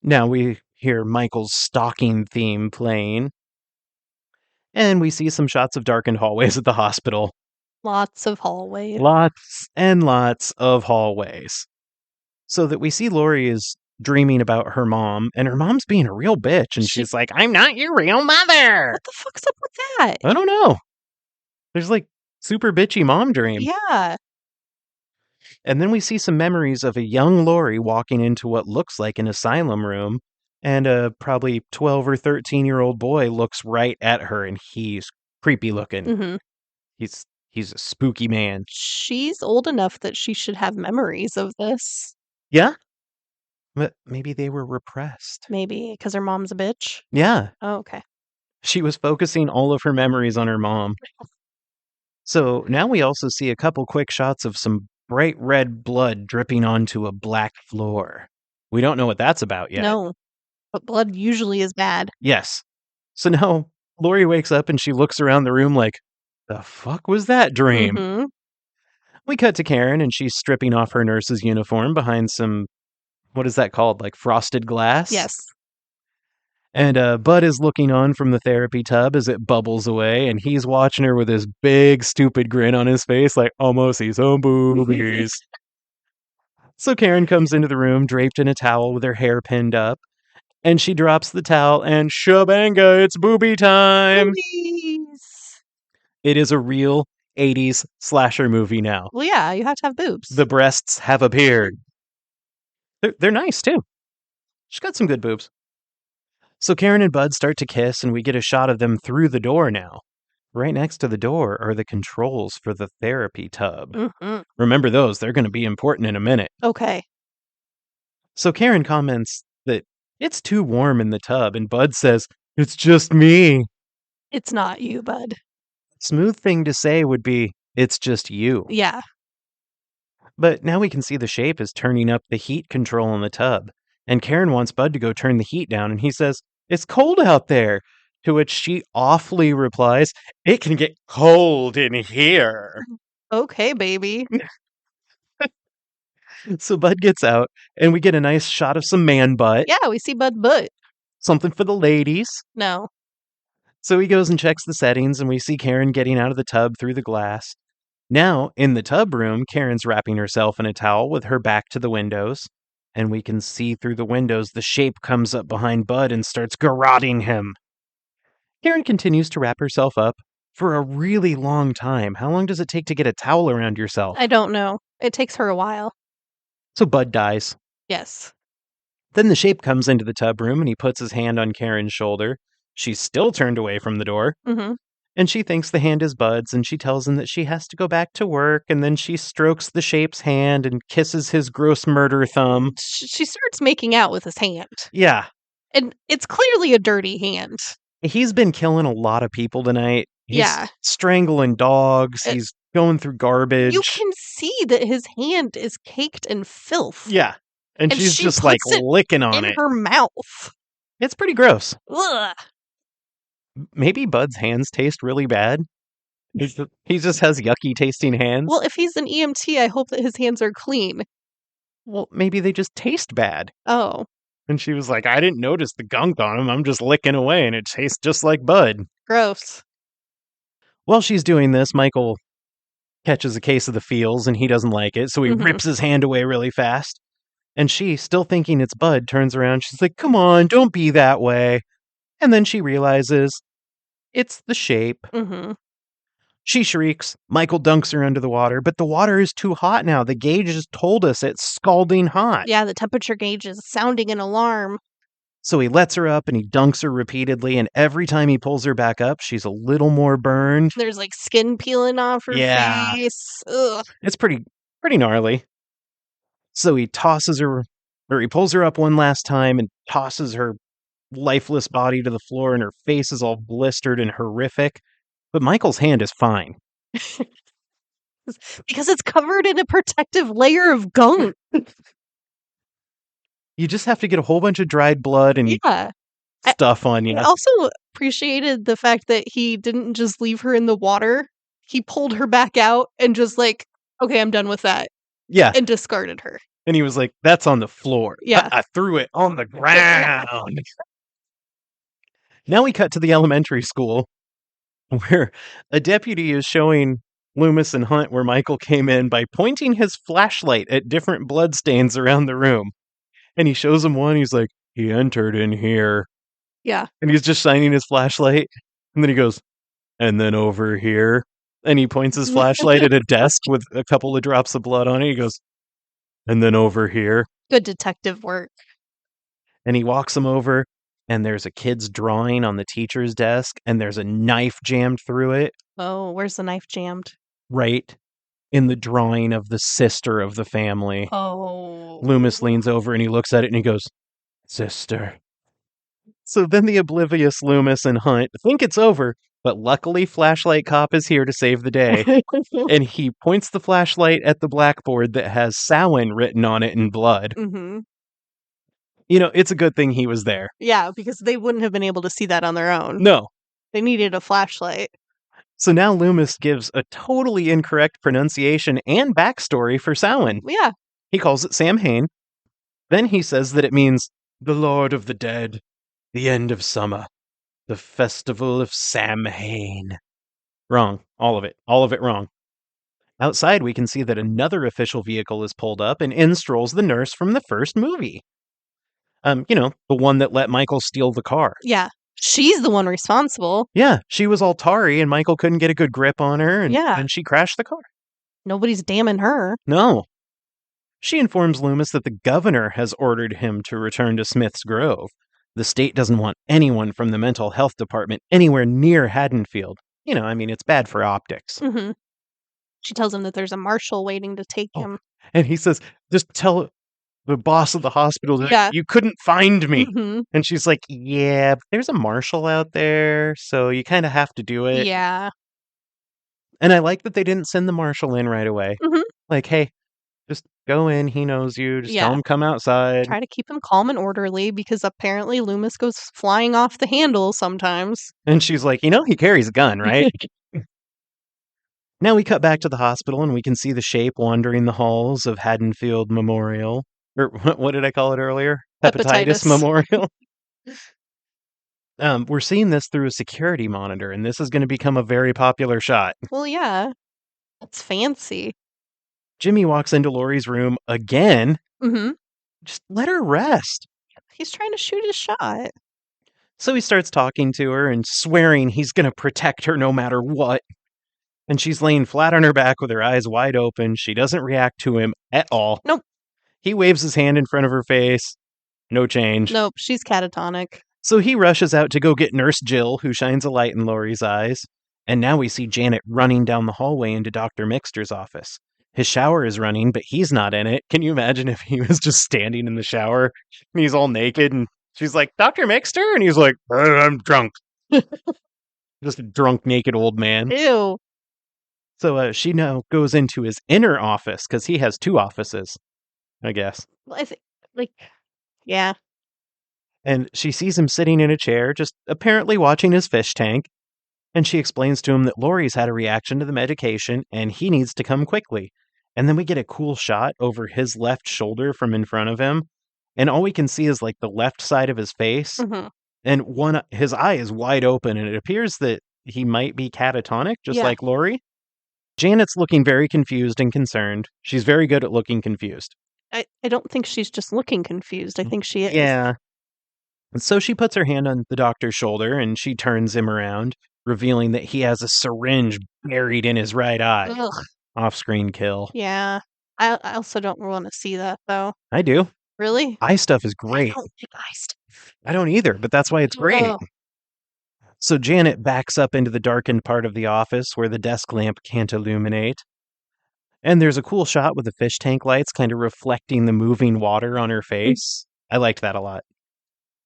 Now we hear Michael's stalking theme playing. And we see some shots of darkened hallways at the hospital. Lots of hallways. Lots and lots of hallways. So that we see Laurie is dreaming about her mom, and her mom's being a real bitch, and she's like, I'm not your real mother! What the fuck's up with that? I don't know. There's super bitchy mom dream. Yeah. And then we see some memories of a young Laurie walking into what looks like an asylum room, and a probably 12 or 13-year-old boy looks right at her, and he's creepy looking. Mm-hmm. He's a spooky man. She's old enough that she should have memories of this. Yeah? But maybe they were repressed. Maybe, because her mom's a bitch? Yeah. Oh, okay. She was focusing all of her memories on her mom. So now we also see a couple quick shots of some bright red blood dripping onto a black floor. We don't know what that's about yet. No, but blood usually is bad. Yes. So now Laurie wakes up and she looks around the room like, the fuck was that dream? Mm-hmm. We cut to Karen, and she's stripping off her nurse's uniform behind some, what is that called? Like frosted glass? Yes. And Bud is looking on from the therapy tub as it bubbles away, and he's watching her with his big, stupid grin on his face, like, almost see some boobies. So Karen comes into the room, draped in a towel with her hair pinned up, and she drops the towel, and shabanga, it's booby time! Boobies. It is a real 80s slasher movie now. Well, yeah, you have to have boobs. The breasts have appeared. They're nice, too. She's got some good boobs. So Karen and Bud start to kiss, and we get a shot of them through the door now. Right next to the door are the controls for the therapy tub. Mhm. Remember those, they're going to be important in a minute. Okay. So Karen comments that it's too warm in the tub, and Bud says, "It's just me." It's not you, Bud. Smooth thing to say would be, "It's just you." Yeah. But now we can see the shape is turning up the heat control in the tub. And Karen wants Bud to go turn the heat down, and he says, "It's cold out there." To which she awfully replies, "It can get cold in here." Okay, baby. So Bud gets out, and we get a nice shot of some man butt. Yeah, we see Bud butt. Something for the ladies. No. So he goes and checks the settings, and we see Karen getting out of the tub through the glass. Now, in the tub room, Karen's wrapping herself in a towel with her back to the windows. And we can see through the windows the shape comes up behind Bud and starts garroting him. Karen continues to wrap herself up for a really long time. How long does it take to get a towel around yourself? I don't know. It takes her a while. So Bud dies. Yes. Then the shape comes into the tub room and he puts his hand on Karen's shoulder. She's still turned away from the door. Mm-hmm. And she thinks the hand is Bud's, and she tells him that she has to go back to work, and then she strokes the shape's hand and kisses his gross murder thumb. She starts making out with his hand. Yeah. And it's clearly a dirty hand. He's been killing a lot of people tonight. He's Yeah. strangling dogs. He's going through garbage. You can see that his hand is caked in filth. Yeah. And she's she just like puts it licking on in it. her mouth. It's pretty gross. Ugh. Maybe Bud's hands taste really bad. He just has yucky tasting hands. Well, if he's an EMT, I hope that his hands are clean. Well, maybe they just taste bad. Oh. And she was like, "I didn't notice the gunk on him. I'm just licking away, and it tastes just like Bud." Gross. While she's doing this, Michael catches a case of the feels, and he doesn't like it, so he Mhm. rips his hand away really fast. And she, still thinking it's Bud, turns around. She's like, "Come on, don't be that way." And then she realizes it's the shape. Mm-hmm. She shrieks. Michael dunks her under the water, but the water is too hot now. The gauge has told us it's scalding hot. Yeah, the temperature gauge is sounding an alarm. So he lets her up and he dunks her repeatedly, and every time he pulls her back up, she's a little more burned. There's like skin peeling off her Yeah. face. Ugh. It's pretty gnarly. So he tosses her, or he pulls her up one last time and tosses her lifeless body to the floor, and her face is all blistered and horrific. But Michael's hand is fine. Because it's covered in a protective layer of gunk. You just have to get a whole bunch of dried blood and Yeah. stuff on you. I also appreciated the fact that he didn't just leave her in the water. He pulled her back out and just like, okay, I'm done with that. Yeah. And discarded her. And he was like, "That's on the floor." Yeah. I threw it on the ground. Now we cut to the elementary school where a deputy is showing Loomis and Hunt where Michael came in by pointing his flashlight at different bloodstains around the room. And he shows him one. He's like, "He entered in here." Yeah. And he's just shining his flashlight. And then he goes, "And then over here." And he points his flashlight at a desk with a couple of drops of blood on it. He goes, "And then over here." Good detective work. And he walks him over, and there's a kid's drawing on the teacher's desk, and there's a knife jammed through it, Oh, where's the knife jammed? right in the drawing of the sister of the family. Oh. Loomis leans over and he looks at it and he goes, "Sister." So then the oblivious Loomis and Hunt think it's over, but luckily Flashlight Cop is here to save the day. And he points the flashlight at the blackboard that has Samhain written on it in blood. Mm-hmm. You know, it's a good thing he was there. Yeah, because they wouldn't have been able to see that on their own. No. They needed a flashlight. So now Loomis gives a totally incorrect pronunciation and backstory for Samhain. Yeah. He calls it Samhain. Then he says that it means the Lord of the Dead, the end of summer, the festival of Samhain. Wrong. All of it wrong. Outside, we can see that another official vehicle is pulled up, and in strolls the nurse from the first movie. The one that let Michael steal the car. Yeah. She's the one responsible. Yeah, she was all tarry, and Michael couldn't get a good grip on her, Yeah. and she crashed the car. Nobody's damning her. No. She informs Loomis that the governor has ordered him to return to Smith's Grove. The state doesn't want anyone from the mental health department anywhere near Haddonfield. It's bad for optics. Mm-hmm. She tells him that there's a marshal waiting to take him. And he says, just tell the boss of the hospital that Yeah. you couldn't find me. Mm-hmm. And she's like, yeah, but there's a marshal out there, so you kind of have to do it. Yeah. And I like that they didn't send the marshal in right away. Mm-hmm. Like, hey, just go in. He knows you. Just tell Yeah. him come outside. Try to keep him calm and orderly because apparently Loomis goes flying off the handle sometimes. And she's like, he carries a gun, right? Now we cut back to the hospital and we can see the shape wandering the halls of Haddonfield Memorial. Or what did I call it earlier? Hepatitis. Memorial. We're seeing this through a security monitor, and this is going to become a very popular shot. Well, yeah. That's fancy. Jimmy walks into Laurie's room again. Mm-hmm. Just let her rest. He's trying to shoot his shot. So he starts talking to her and swearing he's going to protect her no matter what. And she's laying flat on her back with her eyes wide open. She doesn't react to him at all. Nope. He waves his hand in front of her face. No change. Nope, she's catatonic. So he rushes out to go get Nurse Jill, who shines a light in Laurie's eyes. And now we see Janet running down the hallway into Dr. Mixter's office. His shower is running, but he's not in it. Can you imagine if he was just standing in the shower and he's all naked and she's like, Dr. Mixter? And he's like, I'm drunk. Just a drunk, naked old man. Ew. So she now goes into his inner office because he has two offices, I guess. Well, yeah. And she sees him sitting in a chair, just apparently watching his fish tank. And she explains to him that Laurie's had a reaction to the medication and he needs to come quickly. And then we get a cool shot over his left shoulder from in front of him. And all we can see is like the left side of his face. Mm-hmm. And his eye is wide open. And it appears that he might be catatonic, just like Laurie. Janet's looking very confused and concerned. She's very good at looking confused. I don't think she's just looking confused. I think she is. Yeah. And so she puts her hand on the doctor's shoulder and she turns him around, revealing that he has a syringe buried in his right eye. Ugh. Off-screen kill. Yeah. I also don't want to see that, though. I do. Really? Eye stuff is great. I don't like eye stuff. I don't either, but that's why it's great. Ugh. So Janet backs up into the darkened part of the office where the desk lamp can't illuminate. And there's a cool shot with the fish tank lights kind of reflecting the moving water on her face. I liked that a lot.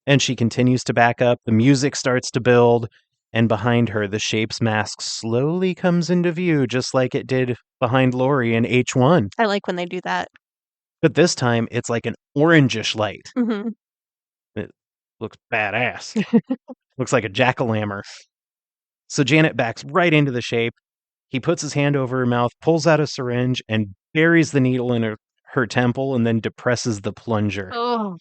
And she continues to back up. The music starts to build. And behind her, the shape's mask slowly comes into view, just like it did behind Laurie in H1. I like when they do that. But this time, it's like an orangish light. Mm-hmm. It looks badass. Looks like a jack-o'-lantern. So Janet backs right into the shape. He puts his hand over her mouth, pulls out a syringe, and buries the needle in her temple, and then depresses the plunger. Oh.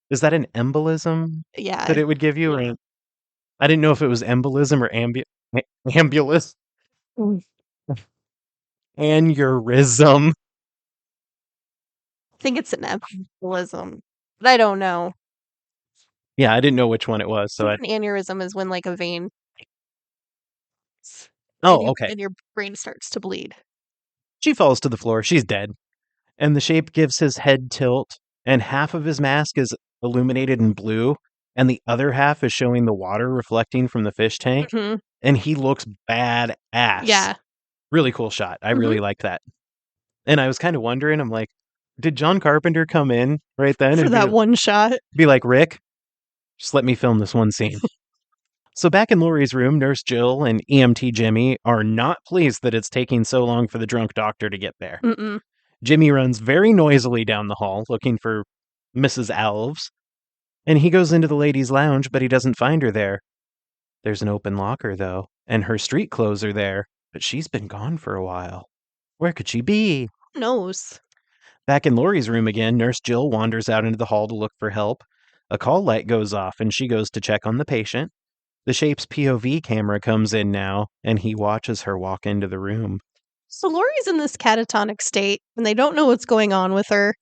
Is that an embolism Yeah. that it would give you? Or I didn't know if it was embolism or ambulus. Aneurysm. I think it's an embolism, but I don't know. Yeah, I didn't know which one it was. So An aneurysm is when like a vein. Oh, okay. And your brain starts to bleed. She falls to the floor. She's dead. And the shape gives his head tilt, and half of his mask is illuminated in blue, and the other half is showing the water reflecting from the fish tank. Mm-hmm. And he looks badass. Yeah. Really cool shot. I really like that. And I was kind of wondering, I'm like, did John Carpenter come in right then? For and that one shot? Be like, Rick, just let me film this one scene. So back in Laurie's room, Nurse Jill and EMT Jimmy are not pleased that it's taking so long for the drunk doctor to get there. Mm-mm. Jimmy runs very noisily down the hall looking for Mrs. Alves, and he goes into the ladies' lounge, but he doesn't find her there. There's an open locker, though, and her street clothes are there, but she's been gone for a while. Where could she be? Who knows? Back in Lori's room again, Nurse Jill wanders out into the hall to look for help. A call light goes off, and she goes to check on the patient. The Shape's POV camera comes in now, and he watches her walk into the room. So Lori's in this catatonic state, and they don't know what's going on with her,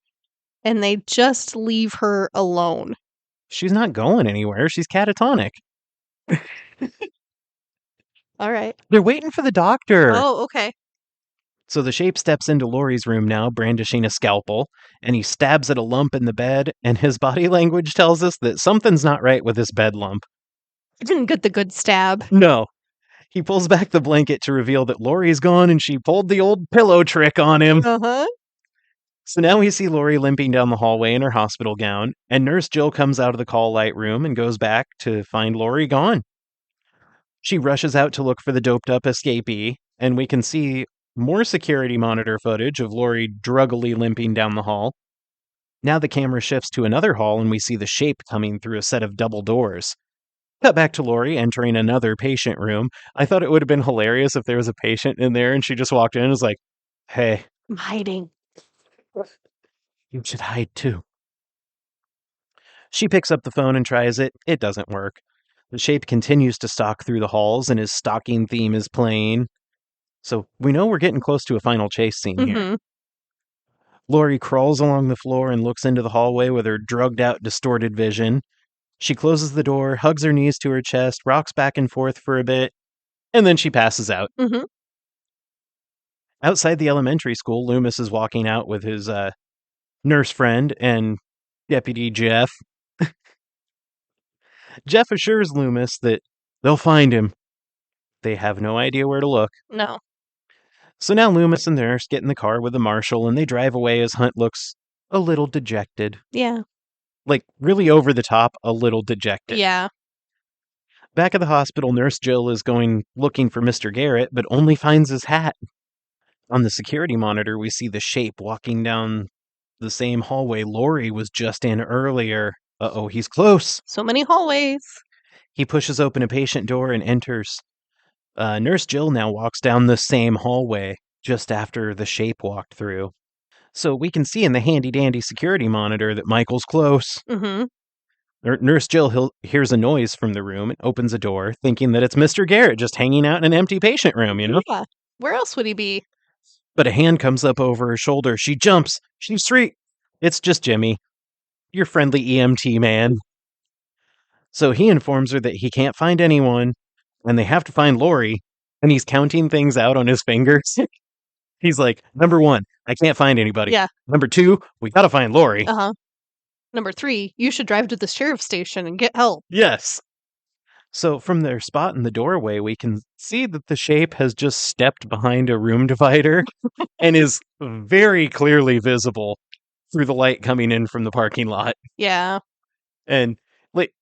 and they just leave her alone. She's not going anywhere. She's catatonic. All right. They're waiting for the doctor. Oh, okay. So the Shape steps into Lori's room now, brandishing a scalpel, and he stabs at a lump in the bed, and his body language tells us that something's not right with this bed lump. He didn't get the good stab. No. He pulls back the blanket to reveal that Lori's gone, and she pulled the old pillow trick on him. Uh-huh. So now we see Lori limping down the hallway in her hospital gown, and Nurse Jill comes out of the call light room and goes back to find Lori gone. She rushes out to look for the doped-up escapee, and we can see more security monitor footage of Lori druggily limping down the hall. Now the camera shifts to another hall, and we see the Shape coming through a set of double doors. Cut back to Lori entering another patient room. I thought it would have been hilarious if there was a patient in there, and she just walked in and was like, "Hey, I'm hiding. you should hide too." She picks up the phone and tries it. It doesn't work. The Shape continues to stalk through the halls, and his stalking theme is playing. So we know we're getting close to a final chase scene here. Mhm. Lori crawls along the floor and looks into the hallway with her drugged-out, distorted vision. She closes the door, hugs her knees to her chest, rocks back and forth for a bit, and then she passes out. Mhm. Outside the elementary school, Loomis is walking out with his nurse friend and Deputy Jeff. Jeff assures Loomis that they'll find him. They have no idea where to look. No. So now Loomis and the nurse get in the car with the marshal, and they drive away as Hunt looks a little dejected. Yeah. Like, really over the top, a little dejected. Yeah. Back at the hospital, Nurse Jill is going looking for Mr. Garrett, but only finds his hat. On the security monitor, we see the Shape walking down the same hallway Lori was just in earlier. Uh-oh, he's close. So many hallways. He pushes open a patient door and enters. Nurse Jill now walks down the same hallway just after the Shape walked through. So we can see in the handy-dandy security monitor that Michael's close. Mhm. Nurse Jill hears a noise from the room and opens a door, thinking that it's Mr. Garrett just hanging out in an empty patient room, you know? Yeah. Where else would he be? But a hand comes up over her shoulder. She jumps. She's free. It's just Jimmy, your friendly EMT man. So he informs her that he can't find anyone, and they have to find Lori, and he's counting things out on his fingers. He's like, number 1, I can't find anybody. Yeah. Number 2, we gotta find Lori. Uh-huh. Number 3, you should drive to the sheriff's station and get help. Yes. So from their spot in the doorway, we can see that the Shape has just stepped behind a room divider and is very clearly visible through the light coming in from the parking lot. Yeah. And like,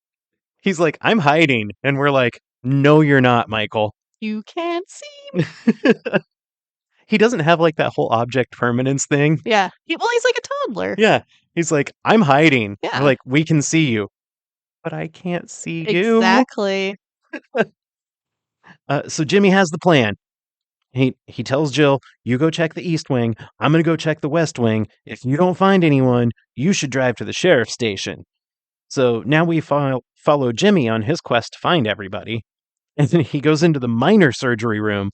he's like, I'm hiding. And we're like, no, you're not, Michael. You can't see. He doesn't have like that whole object permanence thing. Yeah. Well, he's like a toddler. Yeah. He's like, I'm hiding. Yeah. We're like, we can see you. But I can't see you. Exactly. So Jimmy has the plan. He tells Jill, you go check the East Wing. I'm going to go check the West Wing. If you don't find anyone, you should drive to the sheriff's station. So now we follow Jimmy on his quest to find everybody. And then he goes into the minor surgery room,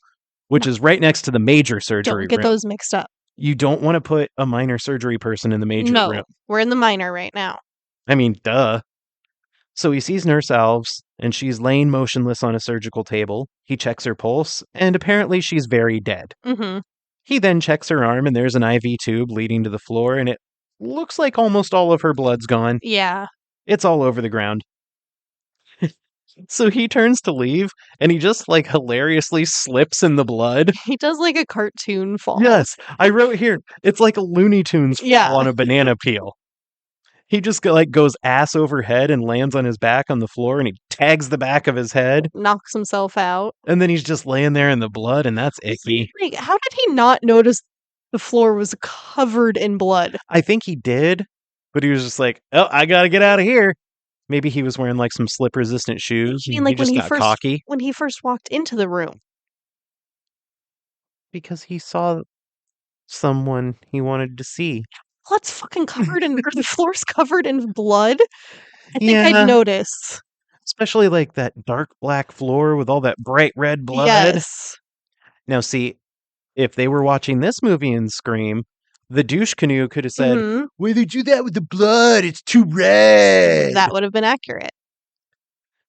which is right next to the major surgery Don't get room. those mixed up. You don't want to put a minor surgery person in the major No, room. we're in the minor right now. I mean, duh. So he sees Nurse Alves, and she's laying motionless on a surgical table. He checks her pulse, and apparently she's very dead. Mm-hmm. He then checks her arm, and there's an IV tube leading to the floor, and it looks like almost all of her blood's gone. Yeah. It's all over the ground. So he turns to leave, and he just, like, hilariously slips in the blood. He does like a cartoon fall. Yes, I wrote here, it's like a Looney Tunes fall Yeah. on a banana peel. He just goes ass over head and lands on his back on the floor, and he tags the back of his head, Knocks himself out. and then he's just laying there in the blood, and that's icky. Like, how did he not notice the floor was covered in blood? I think he did, but he was just like, oh, I gotta get out of here. Maybe he was wearing like some slip-resistant shoes. I mean, And like he just got cocky when he first walked into the room. because he saw someone he wanted to see. Well, it's fucking covered in, or the floor's covered in blood. I think I'd Yeah, notice. especially like that dark black floor with all that bright red blood. Yes. Now, see, if they were watching this movie in Scream, the douche canoe could have said, Mhm. "Why they do that with the blood? It's too red." That would have been accurate.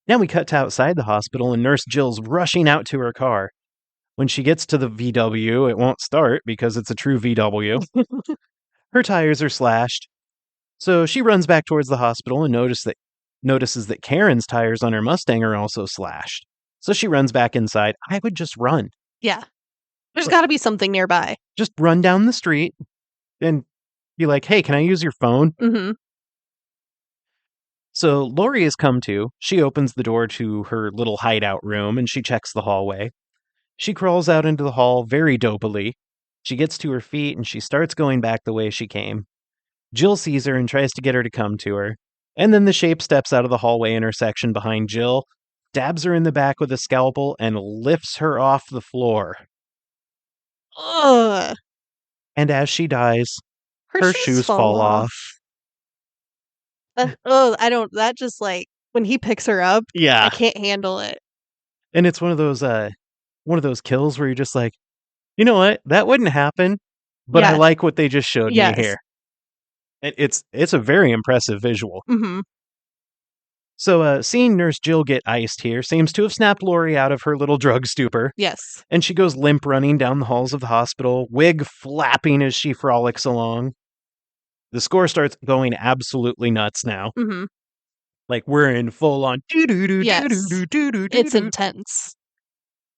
Now we cut to outside the hospital, and Nurse Jill's rushing out to her car. When she gets to the VW, it won't start because it's a true VW. Her tires are slashed. So she runs back towards the hospital and notices that Karen's tires on her Mustang are also slashed. So she runs back inside. I would just run. Yeah. There's But- got to be something nearby. Just run down the street and be like, "Hey, can I use your phone?" Mhm. So Lori has come to. She opens the door to her little hideout room and she checks the hallway. She crawls out into the hall very dopily. She gets to her feet and she starts going back the way she came. Jill sees her and tries to get her to come to her. And then the shape steps out of the hallway intersection behind Jill, dabs her in the back with a scalpel, and lifts her off the floor. Ugh. And as she dies, her shoes fall off. That just like when he picks her up, I Yeah. can't handle it. And it's one of those kills where you're just like, you know what? That wouldn't happen, but I Yeah. like what they just showed Yes. me here. And it's a very impressive visual. Mhm. So, seeing Nurse Jill get iced here seems to have snapped Lori out of her little drug stupor, Yes. and she goes limp running down the halls of the hospital, wig flapping as she frolics along. The score starts going absolutely nuts now. Mhm. Like we're in full on Yes. It's doo-doo-doo-doo-doo-doo-doo-doo. intense.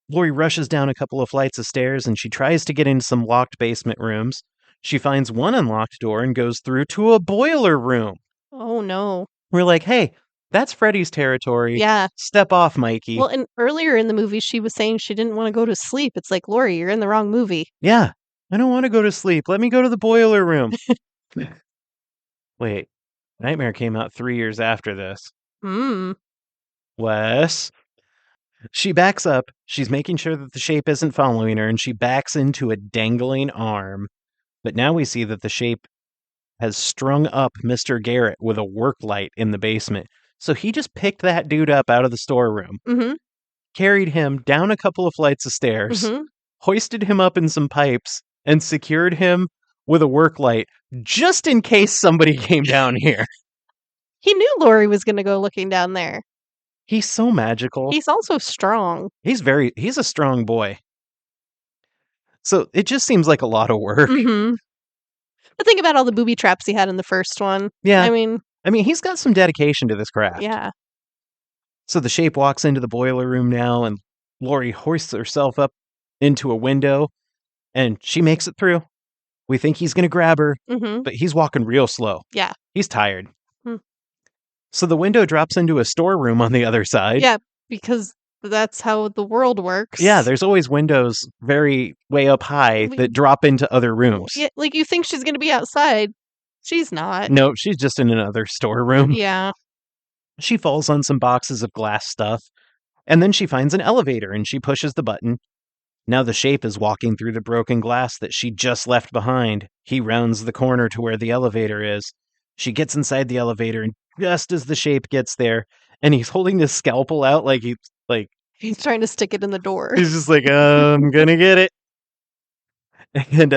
Lori rushes down a couple of flights of stairs and she tries to get into some locked basement rooms. She finds one unlocked door and goes through to a boiler room. Oh no. We're like, hey, that's Freddy's territory. Yeah. Step off, Mikey. Well, and earlier in the movie, she was saying she didn't want to go to sleep. It's like, Lori, you're in the wrong movie. Yeah, I don't want to go to sleep. Let me go to the boiler room. Wait, Nightmare came out 3 years after this. Hmm. Wes. She backs up. She's making sure that the shape isn't following her, and she backs into a dangling arm. But now we see that the shape has strung up Mr. Garrett with a work light in the basement. So he just picked that dude up out of the storeroom, Mm-hmm. carried him down a couple of flights of stairs, Mm-hmm. hoisted him up in some pipes, and secured him with a work light just in case somebody came down here. He knew Lori was going to go looking down there. He's so magical. He's also strong. He's a strong boy. So it just seems like a lot of work. Mm-hmm. But think about all the booby traps he had in the first one. Yeah. I mean, he's got some dedication to this craft. yeah. So the shape walks into the boiler room now, and Lori hoists herself up into a window, and she makes it through. We think he's going to grab her, Mm-hmm. but he's walking real slow. Yeah. He's tired. Hmm. So the window drops into a storeroom on the other side. Yeah, because that's how the world works. Yeah, there's always windows very way up high that drop into other rooms. Yeah, like you think she's going to be outside. She's not. No, she's just in another storeroom. Yeah. She falls on some boxes of glass stuff, and then she finds an elevator and she pushes the button. Now the shape is walking through the broken glass that she just left behind. He rounds the corner to where the elevator is. She gets inside the elevator, and just as the shape gets there, and he's holding his scalpel out like He's trying to stick it in the door. he's just like, I'm gonna get it. And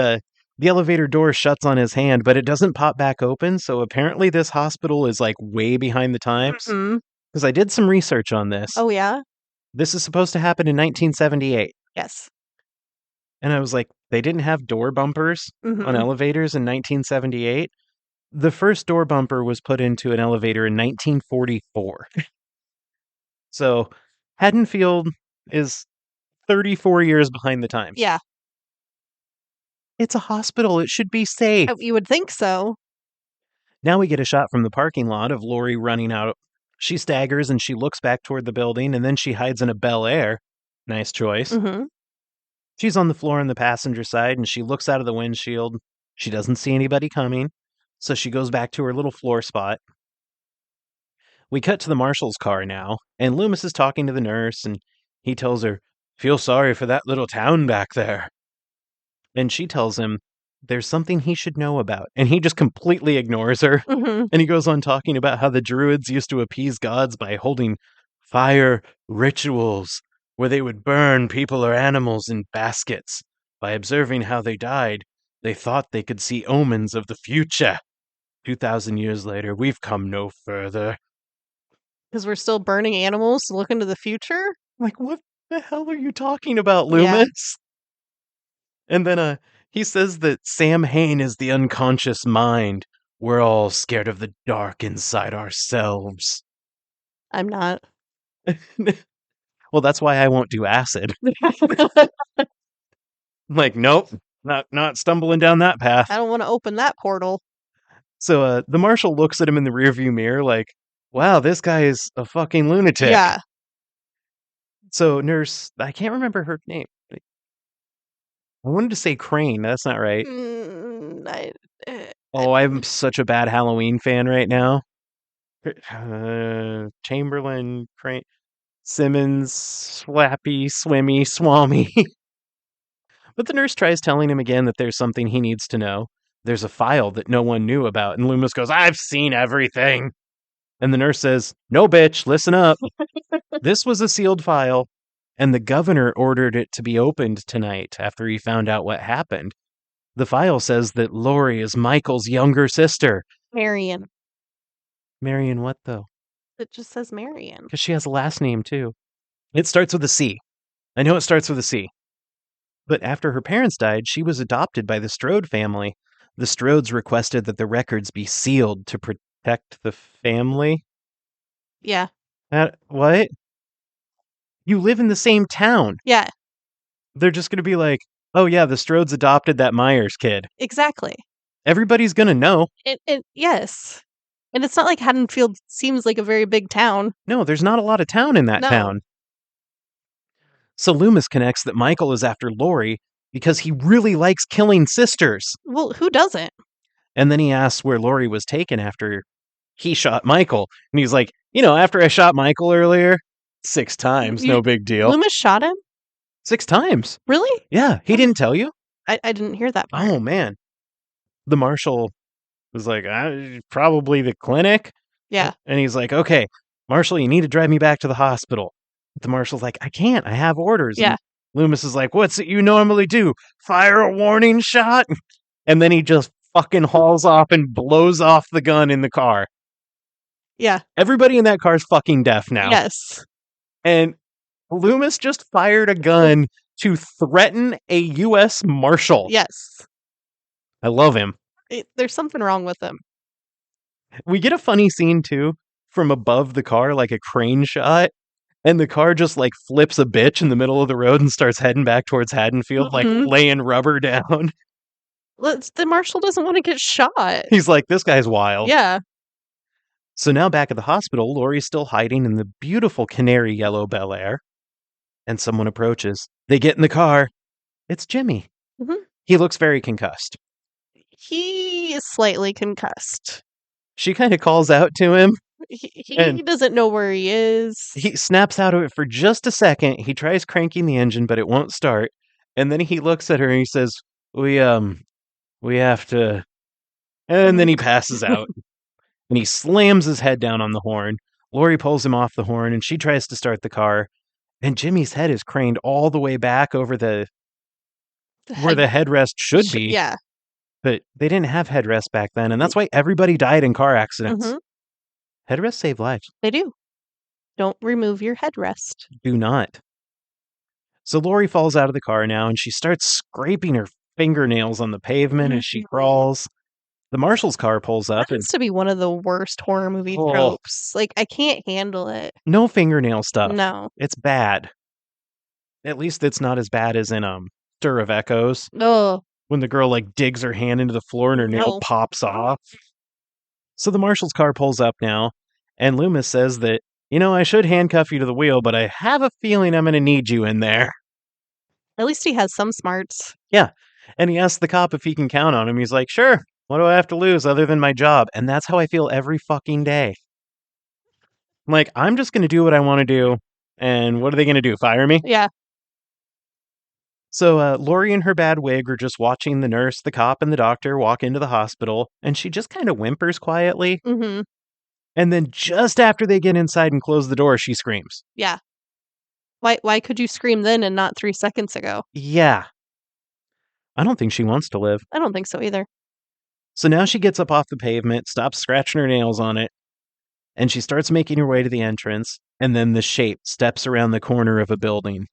the elevator door shuts on his hand, but it doesn't pop back open. So apparently this hospital is like way behind the times. Mhm. Because I did some research on this. Oh, yeah? This is supposed to happen in 1978. Yes. And I was like, they didn't have door bumpers Mhm. on elevators in 1978. The first door bumper was put into an elevator in 1944. So Haddonfield is 34 years behind the times. Yeah. It's a hospital. It should be safe. You would think so. Now we get a shot from the parking lot of Lori running out. She staggers and she looks back toward the building, and then she hides in a Bel Air. Nice choice. Mm-hmm. She's on the floor on the passenger side, and she looks out of the windshield. She doesn't see anybody coming, so she goes back to her little floor spot. We cut to the marshal's car now, and Loomis is talking to the nurse, and he tells her, "Feel sorry for that little town back there." And she tells him there's something he should know about, and he just completely ignores her. Mhm. And he goes on talking about how the Druids used to appease gods by holding fire rituals where they would burn people or animals in baskets. By observing how they died, they thought they could see omens of the future. 2,000 years later, we've come no further. Because we're still burning animals to look into the future? Like, what the hell are you talking about, Yeah. Loomis? And then he says that Sam Hain is the unconscious mind. We're all scared of the dark inside ourselves. I'm not. Well, that's why I won't do acid. Like, nope, not stumbling down that path. I don't want to open that portal. So the marshal looks at him in the rearview mirror like, wow, this guy is a fucking lunatic. Yeah. So nurse, I can't remember her name. I wanted to say Crane. That's not right. Oh, I'm such a bad Halloween fan right now. Chamberlain, Crane, Simmons, Slappy, Swimmy, Swami. But the nurse tries telling him again that there's something he needs to know. There's a file that no one knew about. And Loomis goes, I've seen everything. And the nurse says, no, bitch, listen up. This was a sealed file, and the governor ordered it to be opened tonight after he found out what happened. The file says that Lori is Michael's younger sister. Marion. Marion what, though? It just says Marion. Because she has a last name, too. It starts with a C. I know it starts with a C. But after her parents died, she was adopted by the Strode family. The Strodes requested that the records be sealed to protect the family. Yeah. What? You live in the same town. Yeah. They're just going to be like, oh yeah, the Strodes adopted that Myers kid. Exactly. Everybody's going to know. Yes. And it's not like Haddonfield seems like a very big town. No, there's not a lot of town in that town. So Loomis connects that Michael is after Lori because he really likes killing sisters. Well, who doesn't? And then he asks where Lori was taken after he shot Michael. And he's like, after I shot Michael earlier, 6 times, no big deal. Loomis shot him? 6 times. Really? Yeah, he didn't tell you? I didn't hear that part. Oh, man. The marshal was like, probably the clinic. Yeah. And he's like, okay, Marshal, you need to drive me back to the hospital. The marshal's like, I can't. I have orders. Yeah. And Loomis is like, what's it you normally do? Fire a warning shot? And then he just fucking hauls off and blows off the gun in the car. Yeah. Everybody in that car is fucking deaf now. Yes. And Loomis just fired a gun to threaten a U.S. Marshal. Yes. I love him. There's something wrong with him. We get a funny scene, too, from above the car, like a crane shot. And the car just, like, flips a bitch in the middle of the road and starts heading back towards Haddonfield, like, laying rubber down. The marshal doesn't want to get shot. He's like, this guy's wild. Yeah. So now back at the hospital, Lori's still hiding in the beautiful canary yellow Bel Air. And someone approaches. They get in the car. It's Jimmy. Mm-hmm. He looks very concussed. He is slightly concussed. She kind of calls out to him. He doesn't know where he is. He snaps out of it for just a second. He tries cranking the engine, but it won't start. And then he looks at her and he says, we have to... And then he passes out. And he slams his head down on the horn. Lori pulls him off the horn, and she tries to start the car. And Jimmy's head is craned all the way back over where the headrest should be. Yeah. But they didn't have headrests back then, and that's why everybody died in car accidents. Mm-hmm. Headrests save lives. They do. Don't remove your headrest. Do not. So Lori falls out of the car now, and she starts scraping her fingernails on the pavement as she crawls. The marshal's car pulls up. That has to be one of the worst horror movie tropes. Like, I can't handle it. No fingernail stuff. No. It's bad. At least it's not as bad as in Stir of Echoes. Oh. When the girl, like, digs her hand into the floor and her nail pops off. So the marshal's car pulls up now, and Loomis says that, I should handcuff you to the wheel, but I have a feeling I'm going to need you in there. At least he has some smarts. Yeah. And he asks the cop if he can count on him. He's like, sure. What do I have to lose other than my job? And that's how I feel every fucking day. Like, I'm just going to do what I want to do. And what are they going to do? Fire me? Yeah. So Lori and her bad wig are just watching the nurse, the cop, and the doctor walk into the hospital, and she just kind of whimpers quietly. Mm-hmm. And then just after they get inside and close the door, she screams. Yeah. Why could you scream then and not 3 seconds ago? Yeah. I don't think she wants to live. I don't think so either. So now she gets up off the pavement, stops scratching her nails on it, and she starts making her way to the entrance. And then the Shape steps around the corner of a building,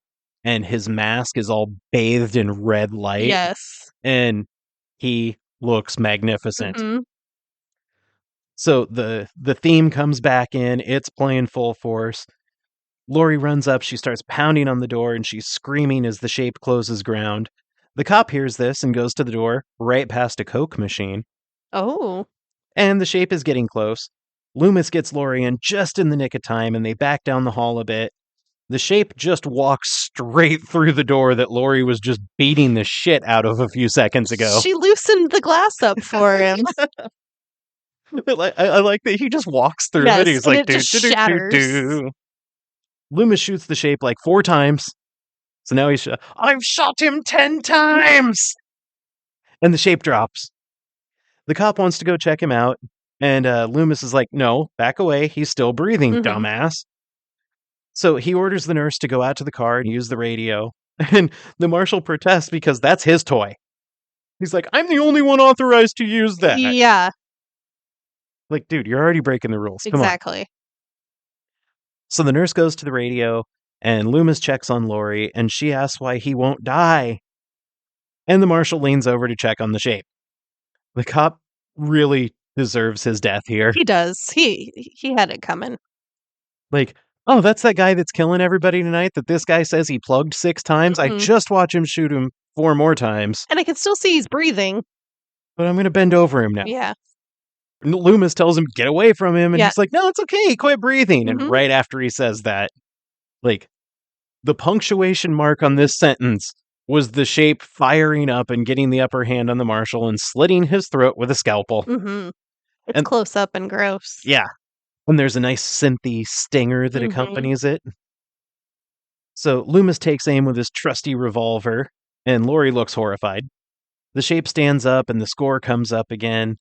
and his mask is all bathed in red light. Yes. And he looks magnificent. Mm-hmm. So the theme comes back in, it's playing full force. Lori runs up, she starts pounding on the door, and she's screaming as the Shape closes ground. The cop hears this and goes to the door, right past a Coke machine. Oh. And the Shape is getting close. Loomis gets Lori in just in the nick of time, and they back down the hall a bit. The Shape just walks straight through the door that Lori was just beating the shit out of a few seconds ago. She loosened the glass up for him. I like that he just walks through Yes, it. He's and like, it just shatters. Loomis shoots the Shape like 4 times. So now he's, I've shot him 10 times! And the Shape drops. The cop wants to go check him out. And Loomis is like, no, back away. He's still breathing, Mhm. dumbass. So he orders the nurse to go out to the car and use the radio. And the marshal protests because that's his toy. He's like, I'm the only one authorized to use that. Yeah, Like, dude, you're already breaking the rules. Come on. exactly. So the nurse goes to the radio, and Loomis checks on Lori, and she asks why he won't die. And the marshal leans over to check on the Shape. The cop really deserves his death here. He does. He had it coming. Like, oh, that's that guy that's killing everybody tonight that this guy says he plugged 6 times. I Mhm. just watch him shoot him 4 more times, And I can still see he's breathing. but I'm going to bend over him now. Yeah. And Loomis tells him, get away from him. And Yeah. he's like, no, it's okay. Quit breathing. Mhm. And right after he says that, like, the punctuation mark on this sentence was the Shape firing up and getting the upper hand on the marshal and slitting his throat with a scalpel. Mm-hmm. It's And- close up and gross. Yeah. And there's a nice synthy stinger that Mhm. accompanies it. So Loomis takes aim with his trusty revolver, and Lori looks horrified. The Shape stands up, and the score comes up again.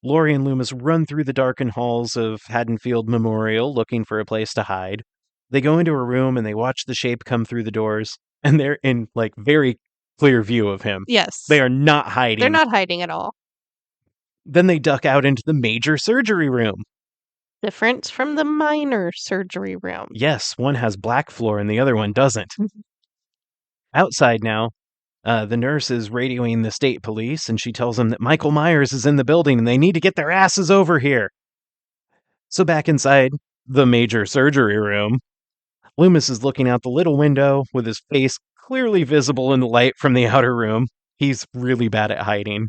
Lori and Loomis run through the darkened halls of Haddonfield Memorial looking for a place to hide. They go into a room and they watch the Shape come through the doors, and they're in like very clear view of him. Yes. They are not hiding. They're not hiding at all. Then they duck out into the major surgery room. Different from the minor surgery room. Yes, one has black floor and the other one doesn't. Outside now, the nurse is radioing the state police, and she tells them that Michael Myers is in the building and they need to get their asses over here. So back inside the major surgery room, Loomis is looking out the little window with his face clearly visible in the light from the outer room. He's really bad at hiding.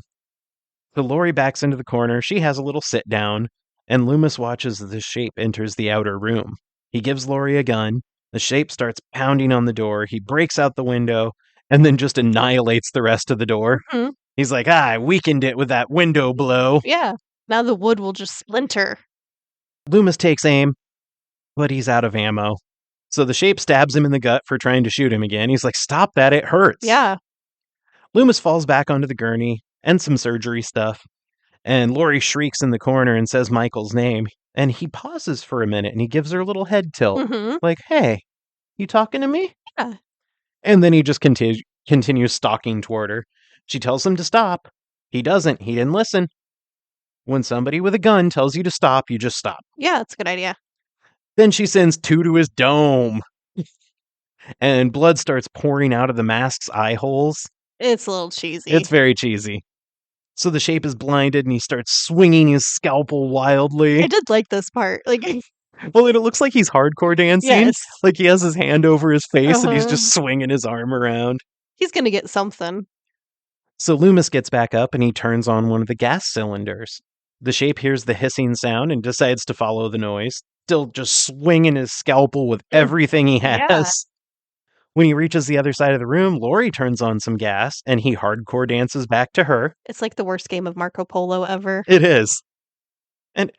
So Lori backs into the corner. She has a little sit down, and Loomis watches as the Shape enters the outer room. He gives Lori a gun. The Shape starts pounding on the door. He breaks out the window and then just annihilates the rest of the door. Mhm. He's like, I weakened it with that window blow. Yeah. Now the wood will just splinter. Loomis takes aim, but he's out of ammo. So the Shape stabs him in the gut for trying to shoot him again. He's like, stop that, it hurts. Yeah. Loomis falls back onto the gurney and some surgery stuff. And Lori shrieks in the corner and says Michael's name. And he pauses for a minute and he gives her a little head tilt. Mm-hmm. Like, hey, you talking to me? Yeah. And then he just continues stalking toward her. She tells him to stop. He doesn't. He didn't listen. When somebody with a gun tells you to stop, you just stop. Yeah, that's a good idea. Then she sends 2 to his dome. And blood starts pouring out of the mask's eye holes. It's a little cheesy. It's very cheesy. So the Shape is blinded and he starts swinging his scalpel wildly. I did like this part. Like, Well, it looks like he's hardcore dancing. yes, Like he has his hand over his face and he's Uh-huh. just swinging his arm around. he's gonna get something. So Loomis gets back up and he turns on one of the gas cylinders. The Shape hears the hissing sound and decides to follow the noise, still just swinging his scalpel with everything he has. Yeah. When he reaches the other side of the room, Lori turns on some gas and he hardcore dances back to her. It's like the worst game of Marco Polo ever. It is. And,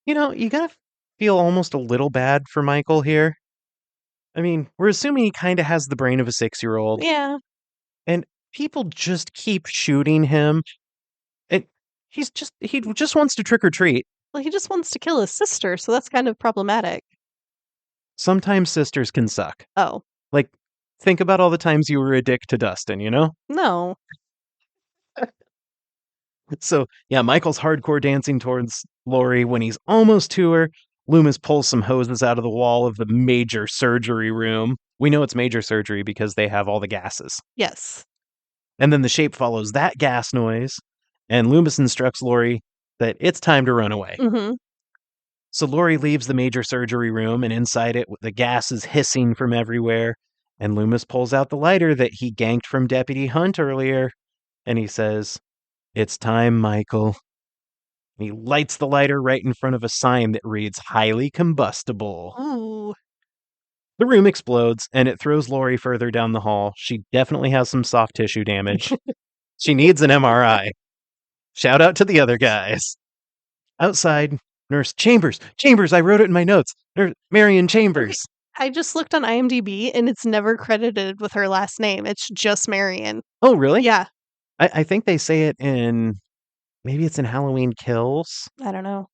you know, you gotta feel almost a little bad for Michael here. I mean, we're assuming he kind of has the brain of a 6-year-old, Yeah. and people just keep shooting him. And he just wants to trick or treat. Well, he just wants to kill his sister, so that's kind of problematic. Sometimes sisters can suck. Oh, Like, think about all the times you were a dick to Dustin, you know? no. So, yeah, Michael's hardcore dancing towards Lori. When he's almost to her, Loomis pulls some hoses out of the wall of the major surgery room. We know it's major surgery because they have all the gases. Yes. And then the shape follows that gas noise, and Loomis instructs Lori that it's time to run away. Mm-hmm. So Lori leaves the major surgery room, and inside it, the gas is hissing from everywhere. And Loomis pulls out the lighter that he ganked from Deputy Hunt earlier, and he says, "It's time, Michael." And he lights the lighter right in front of a sign that reads, "Highly combustible." Ooh. The room explodes, and it throws Lori further down the hall. She definitely has some soft tissue damage. She needs an MRI. Shout out to the other guys. Outside, Nurse Chambers. Chambers, I wrote it in my notes. Marion Chambers. I just looked on IMDb and it's never credited with her last name. It's just Marion. Oh, really? Yeah. I think they say it in, maybe it's in Halloween Kills. I don't know.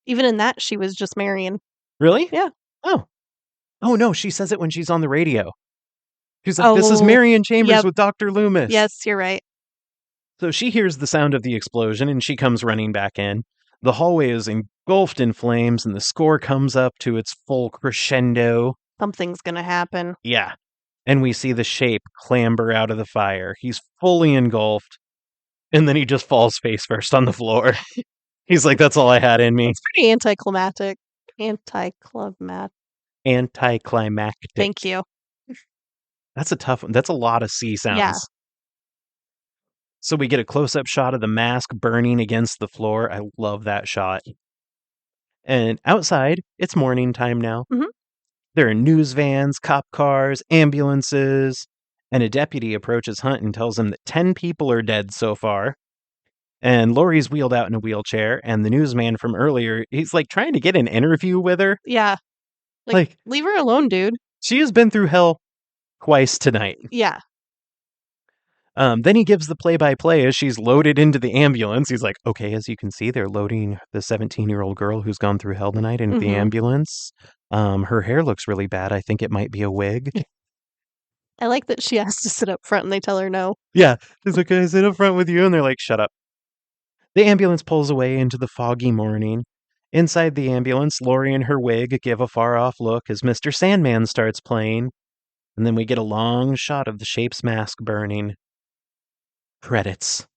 Even in that, she was just Marion. Really? Yeah. Oh. Oh, no, she says it when she's on the radio. She's like, "This is Marion Chambers yep. with Dr. Loomis." Yes, you're right. So she hears the sound of the explosion and she comes running back in. The hallway is engulfed in flames and the score comes up to its full crescendo. Something's gonna happen. Yeah. And we see the shape clamber out of the fire. He's fully engulfed. And then he just falls face first on the floor. He's like, "That's all I had in me." It's pretty anticlimactic. Anticlimactic. Anticlimactic. Thank you. That's a tough one. That's a lot of C sounds. Yeah. So we get a close-up shot of the mask burning against the floor. I love that shot. And outside, it's morning time now. Mhm. There are news vans, cop cars, ambulances, and a deputy approaches Hunt and tells him that 10 people are dead so far. And Lori's wheeled out in a wheelchair, and the newsman from earlier, he's like trying to get an interview with her. Yeah. Like, leave her alone, dude. She has been through hell twice tonight. Yeah. Then he gives the play-by-play as she's loaded into the ambulance. He's like, "Okay, as you can see, they're loading the 17-year-old girl who's gone through hell tonight into the ambulance. Her hair looks really bad. I think it might be a wig." I like that she has to sit up front and they tell her no. Yeah. She's like, "Can I sit up front with you?" And they're like, "Shut up." The ambulance pulls away into the foggy morning. Inside the ambulance, Lori and her wig give a far-off look as Mr. Sandman starts playing. And then we get a long shot of the Shape's mask burning. Credits.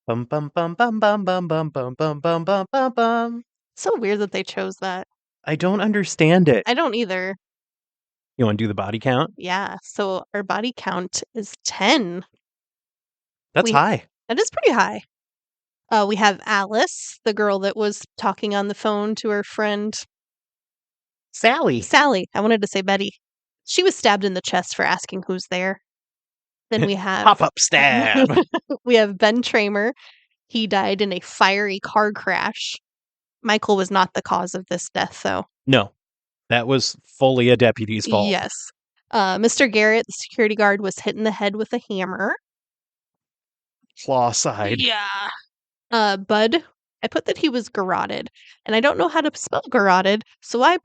Bum bum bum bum bum bum bum bum bum bum bum bum bum. So weird that they chose that. I don't understand it. I don't either. You want to do the body count? Yeah. So our body count is 10. That's high. That is pretty high. We have Alice, the girl that was talking on the phone to her friend Sally. I wanted to say Betty. She was stabbed in the chest for asking who's there. Then we have Pop-up stab. We have Ben Tramer. He died in a fiery car crash. Michael was not the cause of this death, though. No, that was fully a deputy's fault. Yes. Mr. Garrett, the security guard, was hit in the head with a hammer. Claw side. Yeah. Bud, I put that he was garroted. And I don't know how to spell garroted, so I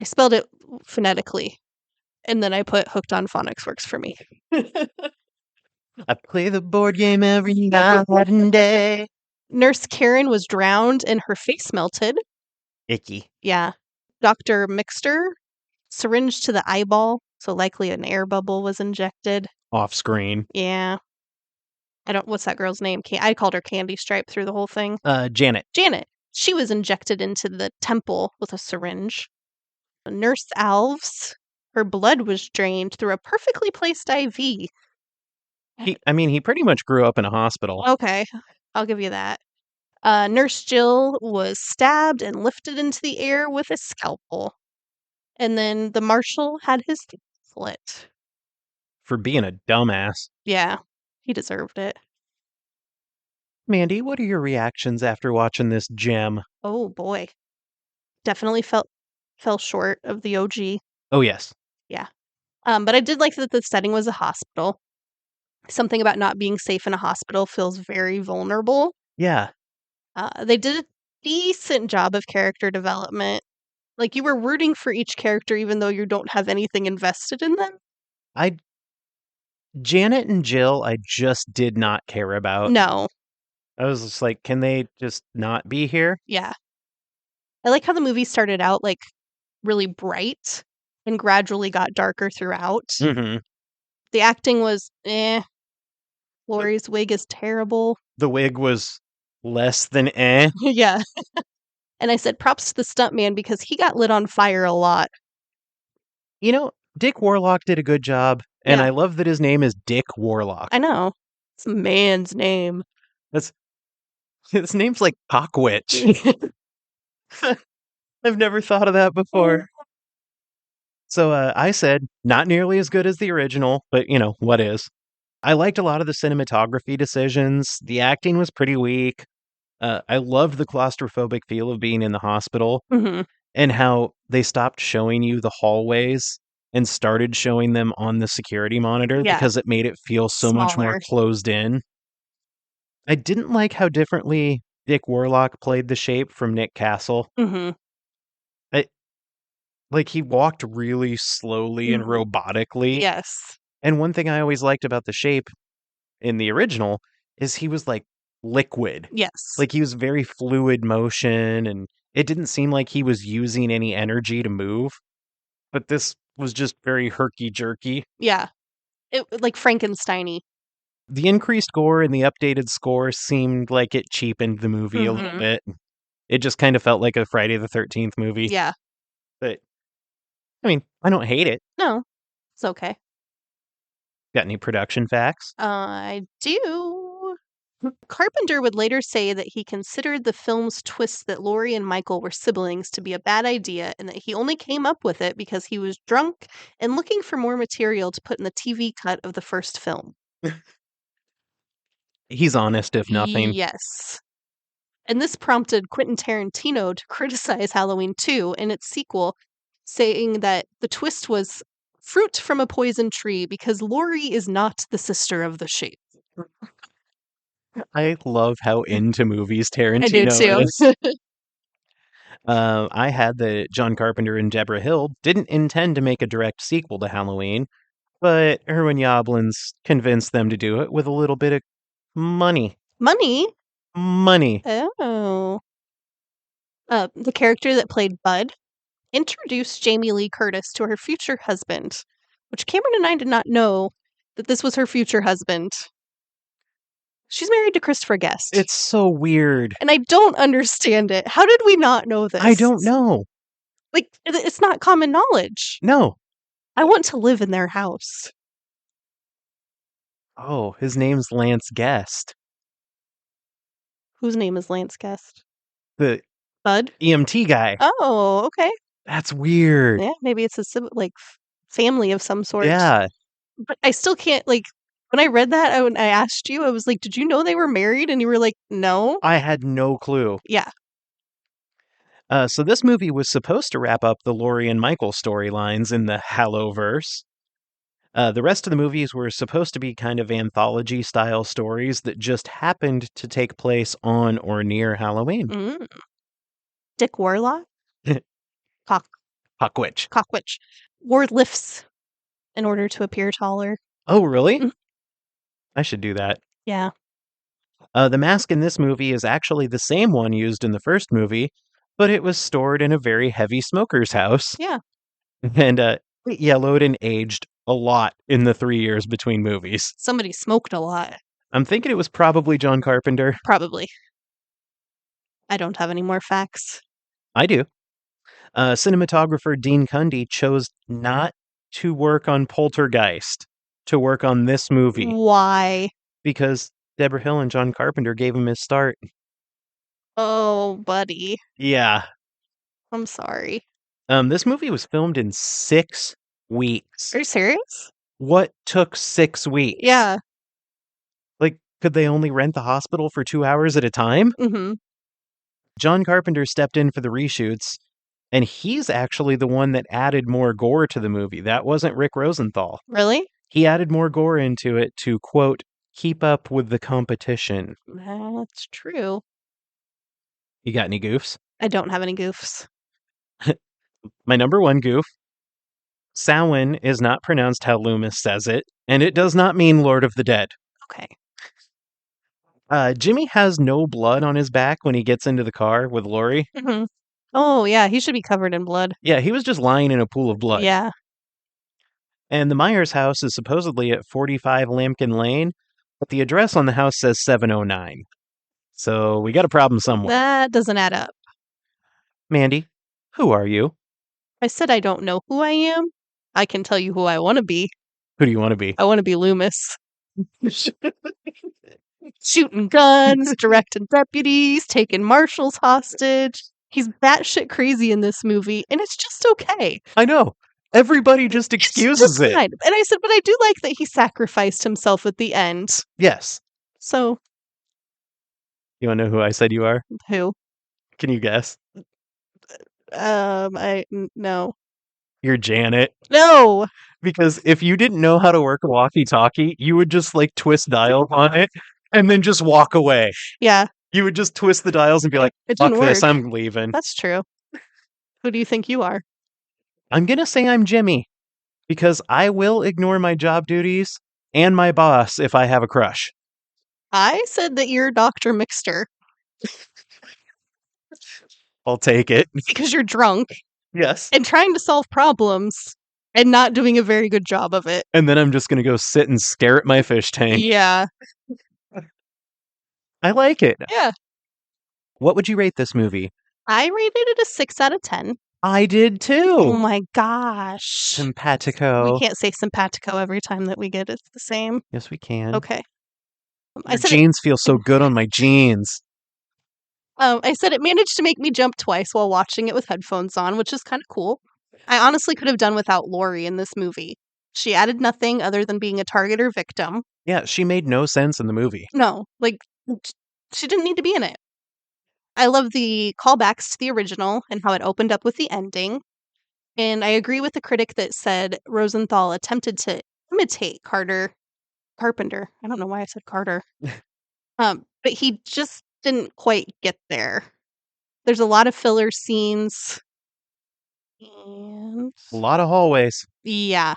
spelled it phonetically. And then I put Hooked on Phonics works for me. I play the board game every night and day. Nurse Karen was drowned and her face melted. Icky. Yeah. Dr. Mixter, syringe to the eyeball, so likely an air bubble was injected. Off screen. Yeah. What's that girl's name? I called her Candy Stripe through the whole thing. Janet. She was injected into the temple with a syringe. Nurse Alves, her blood was drained through a perfectly placed IV. He pretty much grew up in a hospital. Okay, I'll give you that. Nurse Jill was stabbed and lifted into the air with a scalpel. And then the marshal had his throat slit. For being a dumbass. Yeah, he deserved it. Mandy, what are your reactions after watching this gem? Oh boy. definitely fell short of the OG. Oh, yes. But I did like that the setting was a hospital. Something about not being safe in a hospital feels very vulnerable. Yeah. They did a decent job of character development. Like, you were rooting for each character even though you don't have anything invested in them. Janet and Jill, I just did not care about. No. I was just like, can they just not be here? Yeah. I like how the movie started out, like, really bright and gradually got darker throughout. Mm-hmm. The acting was eh. Laurie's wig is terrible. The wig was less than eh. Yeah. And I said props to the stuntman because he got lit on fire a lot. You know, Dick Warlock did a good job, and Yeah. I love that his name is Dick Warlock. I know. It's a man's name. His name's like Cockwitch. I've never thought of that before. So I said, not nearly as good as the original, but what is? I liked a lot of the cinematography decisions. The acting was pretty weak. I loved the claustrophobic feel of being in the hospital Mhm. and how they stopped showing you the hallways and started showing them on the security monitor Yeah. because it made it feel so much more Smaller. closed in. I didn't like how differently Dick Warlock played the Shape from Nick Castle. Mhm. Like, he walked really slowly and Mhm. robotically. Yes. And one thing I always liked about the Shape in the original is he was, like, liquid. Yes. Like, he was very fluid motion, and it didn't seem like he was using any energy to move. But this was just very herky-jerky. Yeah. It like Frankenstein-y. The increased gore and the updated score seemed like it cheapened the movie a little Mhm. bit. It just kind of felt like a Friday the 13th movie. Yeah. But, I mean, I don't hate it. No. It's okay. Got any production facts? I do. Carpenter would later say that he considered the film's twist that Laurie and Michael were siblings to be a bad idea and that he only came up with it because he was drunk and looking for more material to put in the TV cut of the first film. He's honest, if nothing. Yes. And this prompted Quentin Tarantino to criticize Halloween 2 and its sequel, saying that the twist was fruit from a poison tree because Laurie is not the sister of the Shape. I love how into movies I do Tarantino too. is. I had that John Carpenter and Deborah Hill didn't intend to make a direct sequel to Halloween, but Erwin Yablans convinced them to do it with a little bit of money. Money? Money. Oh. The character that played Bud introduced Jamie Lee Curtis to her future husband, which Cameron and I did not know that this was her future husband. She's married to Christopher Guest. It's so weird. And I don't understand it. How did we not know this? I don't know. Like, it's not common knowledge. No. I want to live in their house. Oh, his name's Lance Guest. Whose name is Lance Guest? The Bud? EMT guy. Oh, okay. That's weird. Yeah, maybe it's a family of some sort. Yeah. But I still can't, like, when I read that, when I asked you, I was like, did you know they were married? And you were like, no. I had no clue. Yeah. So this movie was supposed to wrap up the Laurie and Michael storylines in the Hallowverse. The rest of the movies were supposed to be kind of anthology-style stories that just happened to take place on or near Halloween. Mm. Dick Warlock? Cockwitch. Cockwitch. Wore lifts in order to appear taller. Oh, really? Mhm. I should do that. Yeah. The mask in this movie is actually the same one used in the first movie, but it was stored in a very heavy smoker's house. Yeah. And it yellowed and aged a lot in the 3 years between movies. Somebody smoked a lot. I'm thinking it was probably John Carpenter. Probably. I don't have any more facts. I do. Cinematographer Dean Cundy chose not to work on Poltergeist, to work on this movie, Why? because Deborah Hill and John Carpenter gave him his start. Oh, buddy. Yeah. I'm sorry. This movie was filmed in 6 weeks. Are you serious? What took 6 weeks? Yeah. Like, could they only rent the hospital for 2 hours at a time? Mm-hmm. John Carpenter stepped in for the reshoots, And he's actually the one that added more gore to the movie. That wasn't Rick Rosenthal. Really? He added more gore into it to, quote, keep up with the competition. That's true. You got any goofs? I don't have any goofs. My number one goof, Samhain is not pronounced how Loomis says it, and it does not mean Lord of the Dead. Okay. Jimmy has no blood on his back when he gets into the car with Lori. Hmm. Oh, yeah, he should be covered in blood. Yeah, he was just lying in a pool of blood. Yeah. And the Myers house is supposedly at 45 Lambkin Lane, but the address on the house says 709. So we got a problem somewhere. That doesn't add up. Mandy, who are you? I said I don't know who I am. I can tell you who I want to be. Who do you want to be? I want to be Loomis. Shooting guns, directing deputies, taking marshals hostage. He's batshit crazy in this movie, and it's just okay. I know. Everybody just It's excuses just it. fine. And I said, but I do like that he sacrificed himself at the end. Yes. So, You want to know who I said you are? who? Can you guess? No. You're Janet. No! Because if you didn't know how to work a walkie-talkie, you would just like twist dials on it and then just walk away. Yeah, You would just twist the dials and be like, it fuck didn't this, work. I'm leaving. That's true. Who do you think you are? I'm going to say I'm Jimmy because I will ignore my job duties and my boss if I have a crush. I said that you're Dr. Mixter I'll take it. because you're drunk Yes. and trying to solve problems and not doing a very good job of it. And then I'm just going to go sit and stare at my fish tank. Yeah. I like it. Yeah. What would you rate this movie? I rated it a 6 out of 10. I did Oh too. my gosh. Simpatico. We can't say simpatico every time that we get it the same. Yes, we can. Okay. I Your said jeans feel so good on my jeans. I said it managed to make me jump twice while watching it with headphones on, which is kind of cool. I honestly could have done without Lori in this movie. She added nothing other than being a target or victim. Yeah, she made no sense in the movie. No, like, she didn't need to be in it. I love the callbacks to the original and how it opened up with the ending. And I agree with the critic that said Rosenthal attempted to imitate Carpenter. I don't know why I said Carter. But he just didn't quite get there. There's a lot of filler scenes. And A lot of hallways. yeah.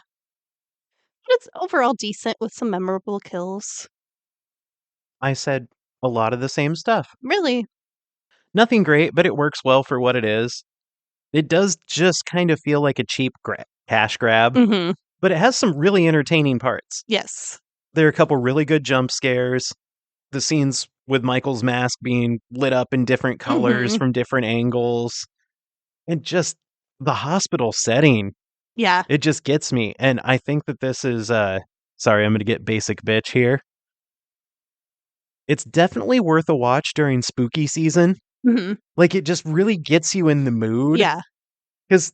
But it's overall decent with some memorable kills. I said a lot of the same stuff. Really. Nothing great, but it works well for what it is. It does just kind of feel like a cheap cash grab, Mm-hmm. but it has some really entertaining parts. Yes. There are a couple really good jump scares. The scenes with Michael's mask being lit up in different colors Mhm. from different angles. And just the hospital setting, Yeah. it just gets me. And I think that this is sorry, I'm going to get basic bitch here. It's definitely worth a watch during spooky season. Mm-hmm. Like, it just really gets you in the mood. Yeah. Because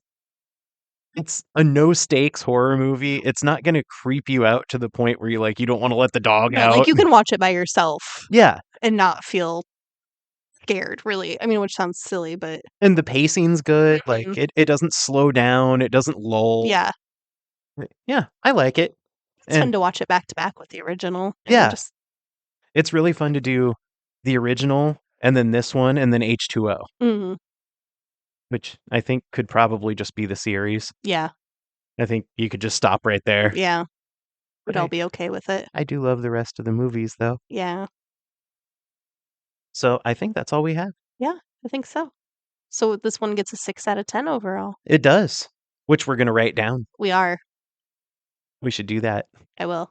it's a no-stakes horror movie. It's not going to creep you out to the point where you don't want to let the dog No, out. like you can watch it by yourself Yeah. and not feel scared, really. I mean, which sounds silly, but And the pacing's good. Like, Mhm. it doesn't slow down. It doesn't lull. yeah. Yeah, I like it. It's fun And to watch it back to back with the original. And Yeah. Just, it's really fun to do the original and then this one and then H2O, mm, which I think could probably just be the series. yeah. I think you could just stop right there. Yeah. But But I'll be okay with it. I do love the rest of the movies, though. Yeah. So I think that's all we have. Yeah. I think so. So this one gets a 6 out of 10 overall. It does, which we're going to write down. We are. We should do that. I will.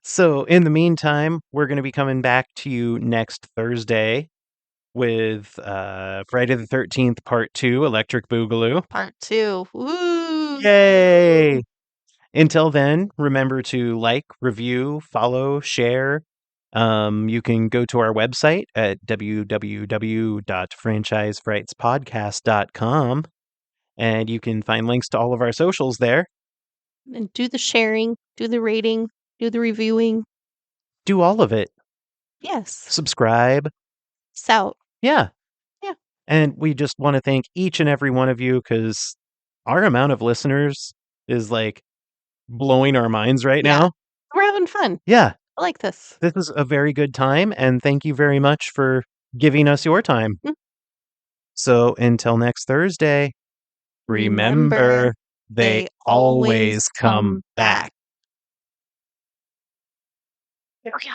So in the meantime, we're going to be coming back to you next Thursday with Friday the 13th, Part 2, Electric Boogaloo. Part 2. Woo! Yay! Until then, remember to like, review, follow, share. You can go to our website at www.franchisefrightspodcast.com and you can find links to all of our socials there. And do the sharing, do the rating, do the reviewing. Do all of it. Yes. Subscribe. Sout. Yeah. Yeah. And we just want to thank each and every one of you because our amount of listeners is like blowing our minds right Yeah. now. We're having fun. Yeah, I like this. this is a very good time, and thank you very much for giving us your time. Mm. So until next Thursday, remember, they always come back. Oh, yeah.